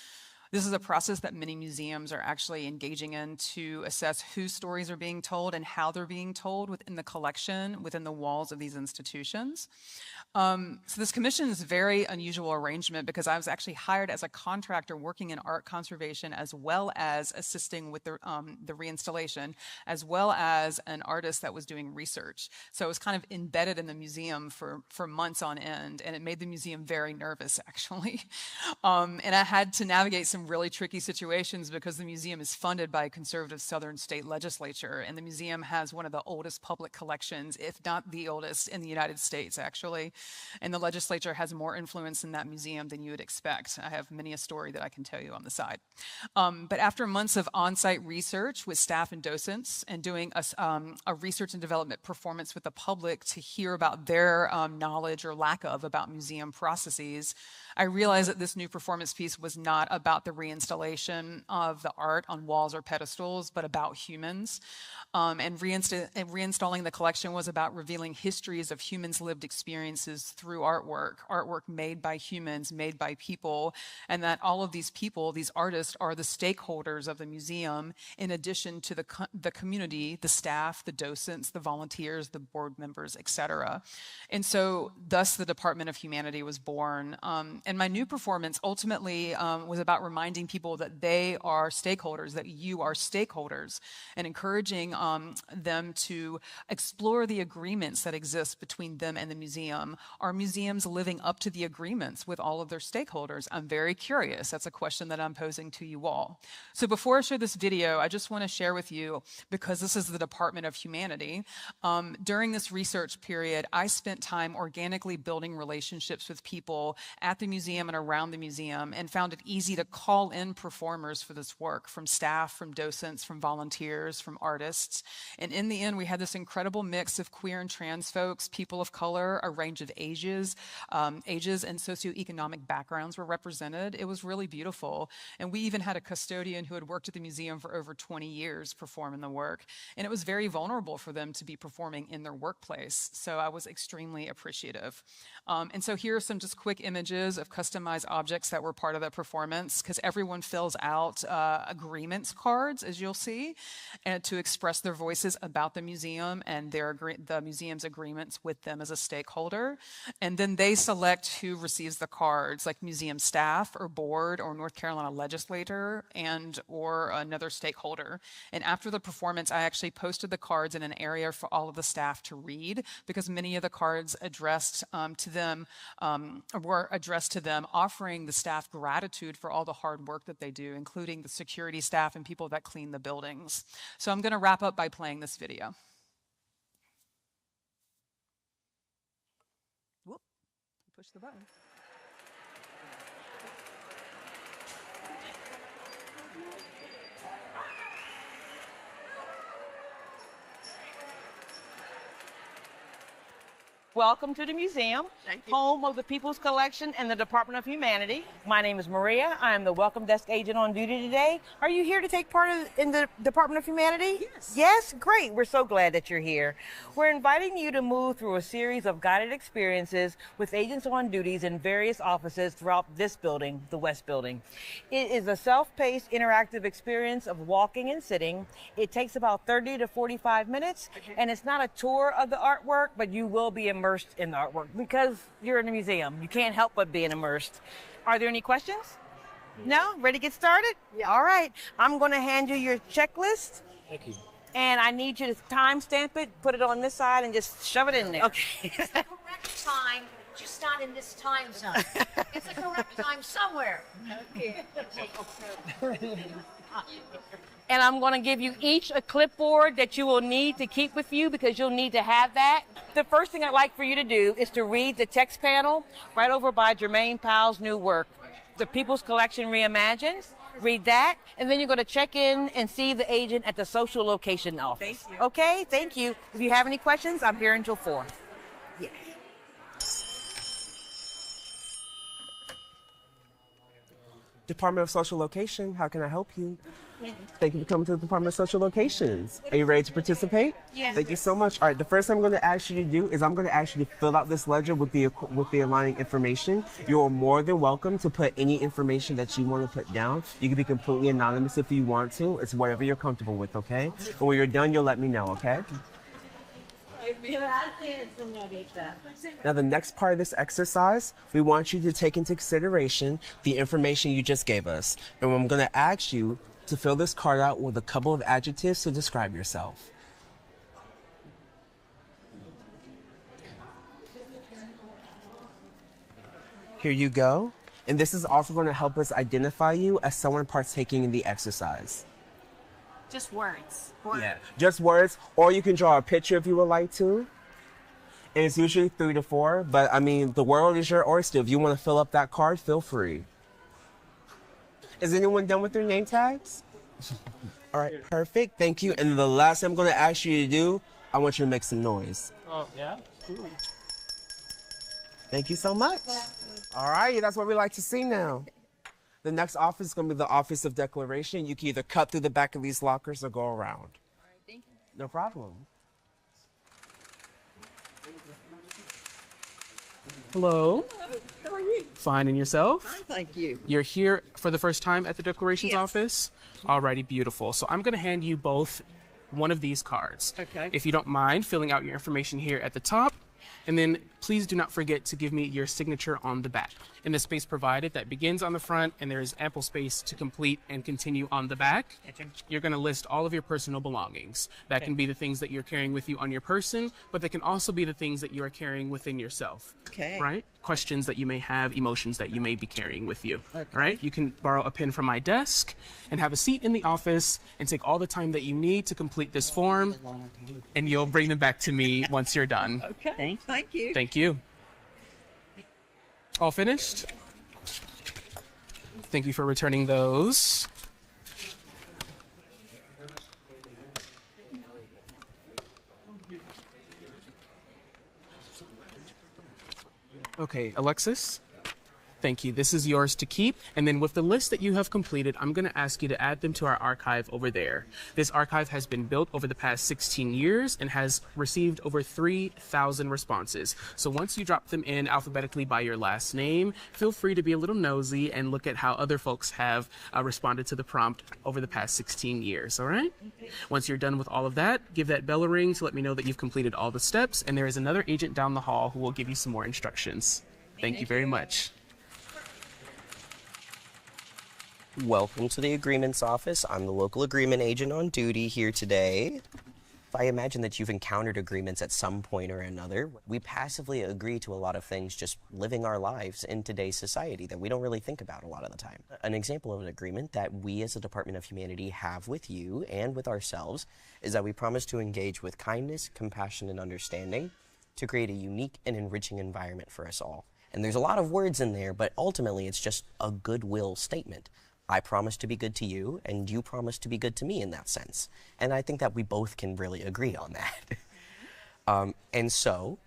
This is a process that many museums are actually engaging in to assess whose stories are being told and how they're being told within the collection, within the walls of these institutions. So this commission is a very unusual arrangement because I was actually hired as a contractor working in art conservation as well as assisting with the reinstallation, as well as an artist that was doing research. So it was kind of embedded in the museum for months on end, and it made the museum very nervous, actually. And I had to navigate some really tricky situations because the museum is funded by a conservative Southern state legislature, and the museum has one of the oldest public collections, if not the oldest, in the United States, actually. And the legislature has more influence in that museum than you would expect. I have many a story that I can tell you on the side. But after months of on-site research with staff and docents and doing a research and development performance with the public to hear about their knowledge or lack of about museum processes, I realized that this new performance piece was not about the reinstallation of the art on walls or pedestals, but about humans. And reinstalling the collection was about revealing histories of humans' lived experiences through artwork made by humans, made by people, and that all of these people, these artists, are the stakeholders of the museum, in addition to the community, the staff, the docents, the volunteers, the board members, etc. And so, thus, the Department of Humanity was born. And my new performance ultimately was about reminding people that they are stakeholders, that you are stakeholders, and encouraging them to explore the agreements that exist between them and the museum. Are museums living up to the agreements with all of their stakeholders? I'm very curious. That's a question that I'm posing to you all. So before I share this video, I just want to share with you, because this is the Department of Humanity, during this research period, I spent time organically building relationships with people at the museum and around the museum, and found it easy to call in performers for this work, from staff, from docents, from volunteers, from artists. And in the end, we had this incredible mix of queer and trans folks, people of color, a range of ages and socioeconomic backgrounds were represented. It was really beautiful. And we even had a custodian who had worked at the museum for over 20 years perform in the work. And it was very vulnerable for them to be performing in their workplace. So I was extremely appreciative. And so here are some just quick images of customized objects that were part of the performance, because everyone fills out agreements cards, as you'll see, and to express their voices about the museum and the museum's agreements with them as a stakeholder. And then they select who receives the cards, like museum staff or board or North Carolina legislator or another stakeholder. And after the performance, I actually posted the cards in an area for all of the staff to read, because many of the cards were addressed to them, offering the staff gratitude for all the hard work that they do, including the security staff and people that clean the buildings. So I'm going to wrap up by playing this video. Whoop, push the button. Welcome to the museum, home of the People's Collection and the Department of Humanity. My name is Maria. I am the welcome desk agent on duty today. Are you here to take part in the Department of Humanity? Yes. Yes? Great. We're so glad that you're here. We're inviting you to move through a series of guided experiences with agents on duties in various offices throughout this building, the West Building. It is a self-paced, interactive experience of walking and sitting. It takes about 30 to 45 minutes, and it's not a tour of the artwork, but you will be immersed in the artwork because you're in a museum. You can't help but being immersed. Are there any questions? No? Ready to get started? Yeah. All right. I'm going to hand you your checklist. Thank you. And I need you to time stamp it, put it on this side, and just shove it in there. Okay. It's the correct time, just not in this time zone. It's the correct time somewhere. Okay. And I'm going to give you each a clipboard that you will need to keep with you because you'll need to have that. The first thing I'd like for you to do is to read the text panel right over by Jermaine Powell's new work, The People's Collection Reimagined. Read that, and then you're going to check in and see the agent at the social location office. Thank you. Okay, thank you. If you have any questions, I'm here until 4. Yes. Department of Social Location, how can I help you? Thank you for coming to the Department of Social Locations. Are you ready to participate? Yes. Thank you so much. All right, the first thing I'm going to ask you to do is I'm going to ask you to fill out this ledger with the aligning information. You are more than welcome to put any information that you want to put down. You can be completely anonymous if you want to. It's whatever you're comfortable with, okay? But when you're done, you'll let me know, okay? Now, the next part of this exercise, we want you to take into consideration the information you just gave us. And I'm going to ask you to fill this card out with a couple of adjectives to describe yourself. Here you go. And this is also going to help us identify you as someone partaking in the exercise. Just words. Yeah, just words, or you can draw a picture if you would like to. And it's usually 3 to 4, but I mean, the world is your oyster. If you want to fill up that card, feel free. Is anyone done with their name tags? All right, perfect, thank you. And the last thing I'm going to ask you to do, I want you to make some noise. Oh, yeah? Cool. Thank you so much. All right, that's what we like to see now. The next office is going to be the Office of Declaration. You can either cut through the back of these lockers or go around. All right, thank you. No problem. Hello. How are you? Fine, and yourself? Fine, thank you. You're here for the first time at the Declarations office? Alrighty, beautiful. So I'm going to hand you both one of these cards. Okay. If you don't mind filling out your information here at the top, and then please do not forget to give me your signature on the back. In the space provided that begins on the front, and there is ample space to complete and continue on the back, you're going to list all of your personal belongings. That can be the things that you're carrying with you on your person, but they can also be the things that you are carrying within yourself. Okay. Right? Questions that you may have, emotions that you may be carrying with you. Okay. Right? You can borrow a pen from my desk and have a seat in the office and take all the time that you need to complete this form, and you'll bring them back to me once you're done. Okay. Thank you. Thank you. All finished? Thank you for returning those. Okay, Alexis. Thank you. This is yours to keep. And then with the list that you have completed, I'm going to ask you to add them to our archive over there. This archive has been built over the past 16 years and has received over 3,000 responses. So once you drop them in alphabetically by your last name, feel free to be a little nosy and look at how other folks have responded to the prompt over the past 16 years, all right? Once you're done with all of that, give that bell a ring to let me know that you've completed all the steps, and there is another agent down the hall who will give you some more instructions. Thank you very much. Welcome to the Agreements Office. I'm the local agreement agent on duty here today. I imagine that you've encountered agreements at some point or another. We passively agree to a lot of things just living our lives in today's society that we don't really think about a lot of the time. An example of an agreement that we as a Department of Humanity have with you and with ourselves is that we promise to engage with kindness, compassion, and understanding to create a unique and enriching environment for us all. And there's a lot of words in there, but ultimately it's just a goodwill statement. I promise to be good to you, and you promise to be good to me in that sense. And I think that we both can really agree on that. And so,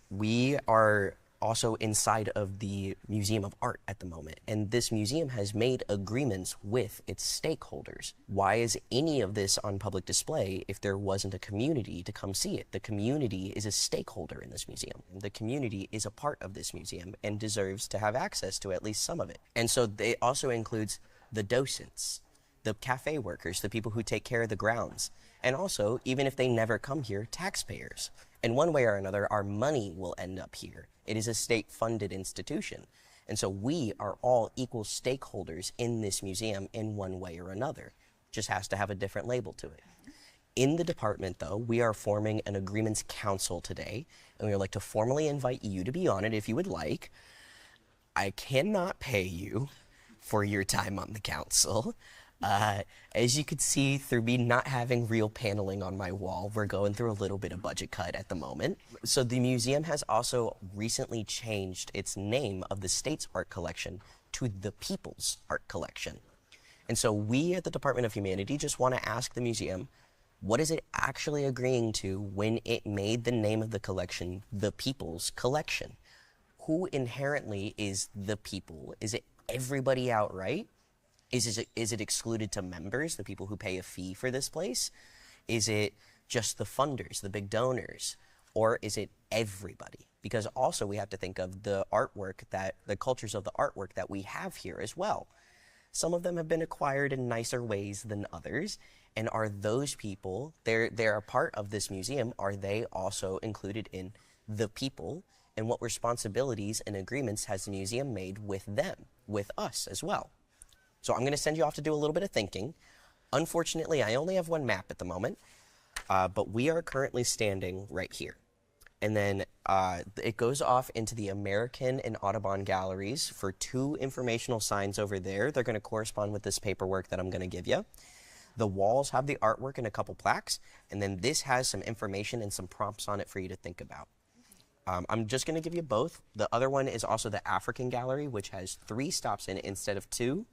We are also inside of the Museum of Art at the moment, and this museum has made agreements with its stakeholders. Why is any of this on public display if there wasn't a community to come see it? The community is a stakeholder in this museum. The community is a part of this museum and deserves to have access to at least some of it. And so it also includes the docents, the cafe workers, the people who take care of the grounds, and also, even if they never come here, taxpayers. In one way or another, our money will end up here. It is a state-funded institution. And so we are all equal stakeholders in this museum in one way or another. Just has to have a different label to it. In the department, though, we are forming an agreements council today, and we would like to formally invite you to be on it if you would like. I cannot pay you for your time on the council. As you can see through me not having real paneling on my wall, we're going through a little bit of budget cut at the moment. So the museum has also recently changed its name of the state's art collection to the People's Art Collection. And so we at the Department of Humanity just want to ask the museum, what is it actually agreeing to when it made the name of the collection the People's Collection? Who inherently is the people? Is it everybody outright? Is it excluded to members, the people who pay a fee for this place? Is it just the funders, the big donors? Or is it everybody? Because also we have to think of the artwork the cultures of the artwork that we have here as well. Some of them have been acquired in nicer ways than others. And are those people, they're a part of this museum, are they also included in the people? And what responsibilities and agreements has the museum made with them, with us as well? So I'm going to send you off to do a little bit of thinking. Unfortunately, I only have one map at the moment, but we are currently standing right here. And then it goes off into the American and Audubon galleries for 2 informational signs over there. They're going to correspond with this paperwork that I'm going to give you. The walls have the artwork and a couple plaques, and then this has some information and some prompts on it for you to think about. I'm just going to give you both. The other one is also the African Gallery, which has 3 stops in it instead of 2.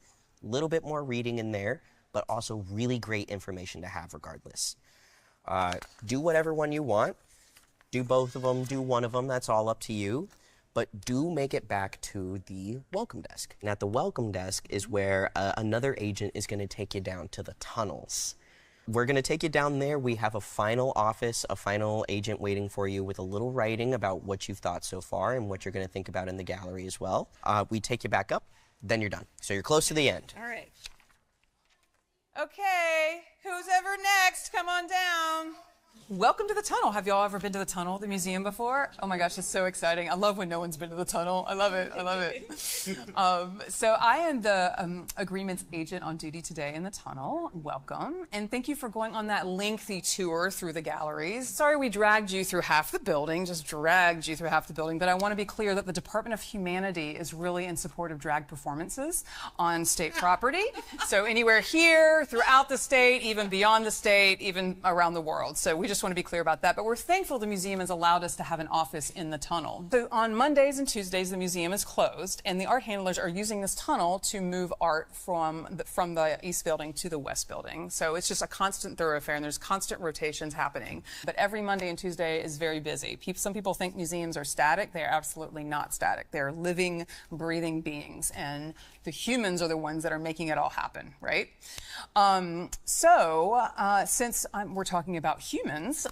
Little bit more reading in there, but also really great information to have regardless. Do whatever one you want. Do both of them, do one of them, that's all up to you. But do make it back to the welcome desk. And at the welcome desk is where another agent is going to take you down to the tunnels. We're going to take you down there. We have a final office, a final agent waiting for you with a little writing about what you've thought so far and what you're going to think about in the gallery as well. We take you back up. Then you're done. So you're close to the end. All right. Okay, who's ever next? Come on down. Welcome to the tunnel. Have y'all ever been to the tunnel at the museum before? Oh my gosh, it's so exciting. I love when no one's been to the tunnel. I love it. I love it. So I am the agreements agent on duty today in the tunnel. Welcome. And thank you for going on that lengthy tour through the galleries. Sorry we dragged you through half the building, just dragged you through half the building, but I want to be clear that the Department of Humanity is really in support of drag performances on state property. So anywhere here, throughout the state, even beyond the state, even around the world. So we just want to be clear about that, but we're thankful the museum has allowed us to have an office in the tunnel. So on Mondays and Tuesdays, the museum is closed, and the art handlers are using this tunnel to move art from the East Building to the West Building. So it's just a constant thoroughfare, and there's constant rotations happening. But every Monday and Tuesday is very busy. Some people think museums are static. They're absolutely not static. They're living, breathing beings, and the humans are the ones that are making it all happen, right? Since we're talking about humans,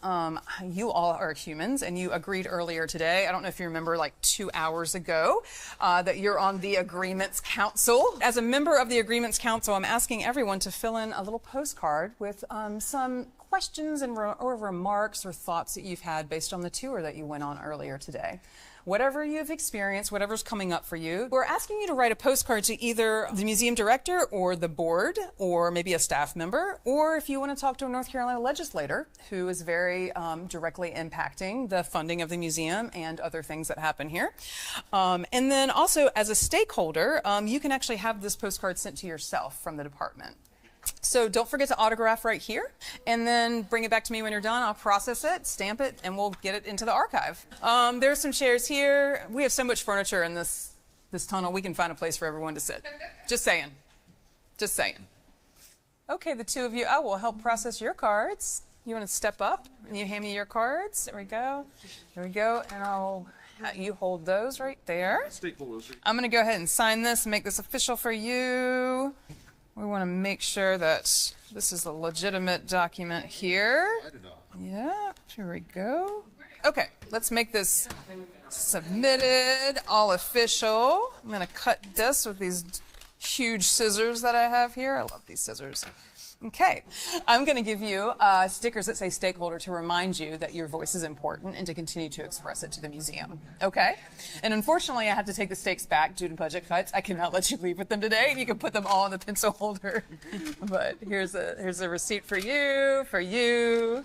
you all are humans, and you agreed earlier today, I don't know if you remember, like 2 hours ago, that you're on the Agreements Council. As a member of the Agreements Council, I'm asking everyone to fill in a little postcard with some questions or remarks or thoughts that you've had based on the tour that you went on earlier today. Whatever you've experienced, whatever's coming up for you, we're asking you to write a postcard to either the museum director or the board or maybe a staff member, or if you want to talk to a North Carolina legislator who is very directly impacting the funding of the museum and other things that happen here. And then also as a stakeholder, you can actually have this postcard sent to yourself from the department. So don't forget to autograph right here, and then bring it back to me when you're done. I'll process it, stamp it, and we'll get it into the archive. There's some chairs here. We have so much furniture in this tunnel, we can find a place for everyone to sit. Just saying. Just saying. Okay, the two of you, I will help process your cards. you want to step up and you hand me your cards? There we go. There we go. And I'll you hold those right there. I'm going to go ahead and sign this and make this official for you. We want to make sure that this is a legitimate document here. Yeah, here we go. Okay, let's make this submitted, all official. I'm going to cut this with these huge scissors that I have here. I love these scissors. Okay, I'm going to give you stickers that say stakeholder to remind you that your voice is important and to continue to express it to the museum. Okay? And unfortunately, I have to take the stakes back due to budget cuts. I cannot let you leave with them today. You can put them all in the pencil holder. But here's a receipt for you, for you.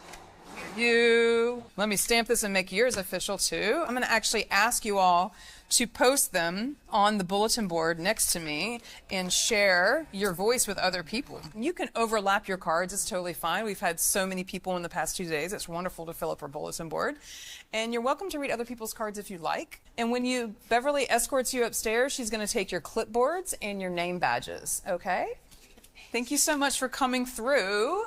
You. Let me stamp this and make yours official too. I'm going to actually ask you all to post them on the bulletin board next to me and share your voice with other people. You can overlap your cards. It's totally fine. We've had so many people in the past 2 days. It's wonderful to fill up our bulletin board. And you're welcome to read other people's cards if you like. And when Beverly escorts you upstairs, she's going to take your clipboards and your name badges. Okay? Thank you so much for coming through.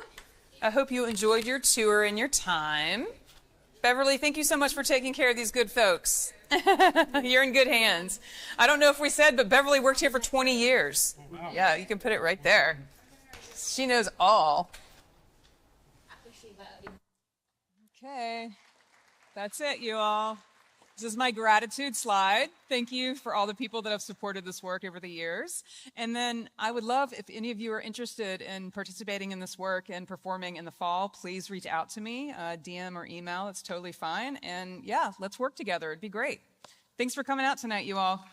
I hope you enjoyed your tour and your time. Beverly, thank you so much for taking care of these good folks. You're in good hands. I don't know if we said, but Beverly worked here for 20 years. Wow. Yeah, you can put it right there. She knows all. Okay, that's it, you all. This is my gratitude slide. Thank you for all the people that have supported this work over the years. And then I would love, if any of you are interested in participating in this work and performing in the fall, please reach out to me, DM or email. It's totally fine. And yeah, let's work together. It'd be great. Thanks for coming out tonight, you all.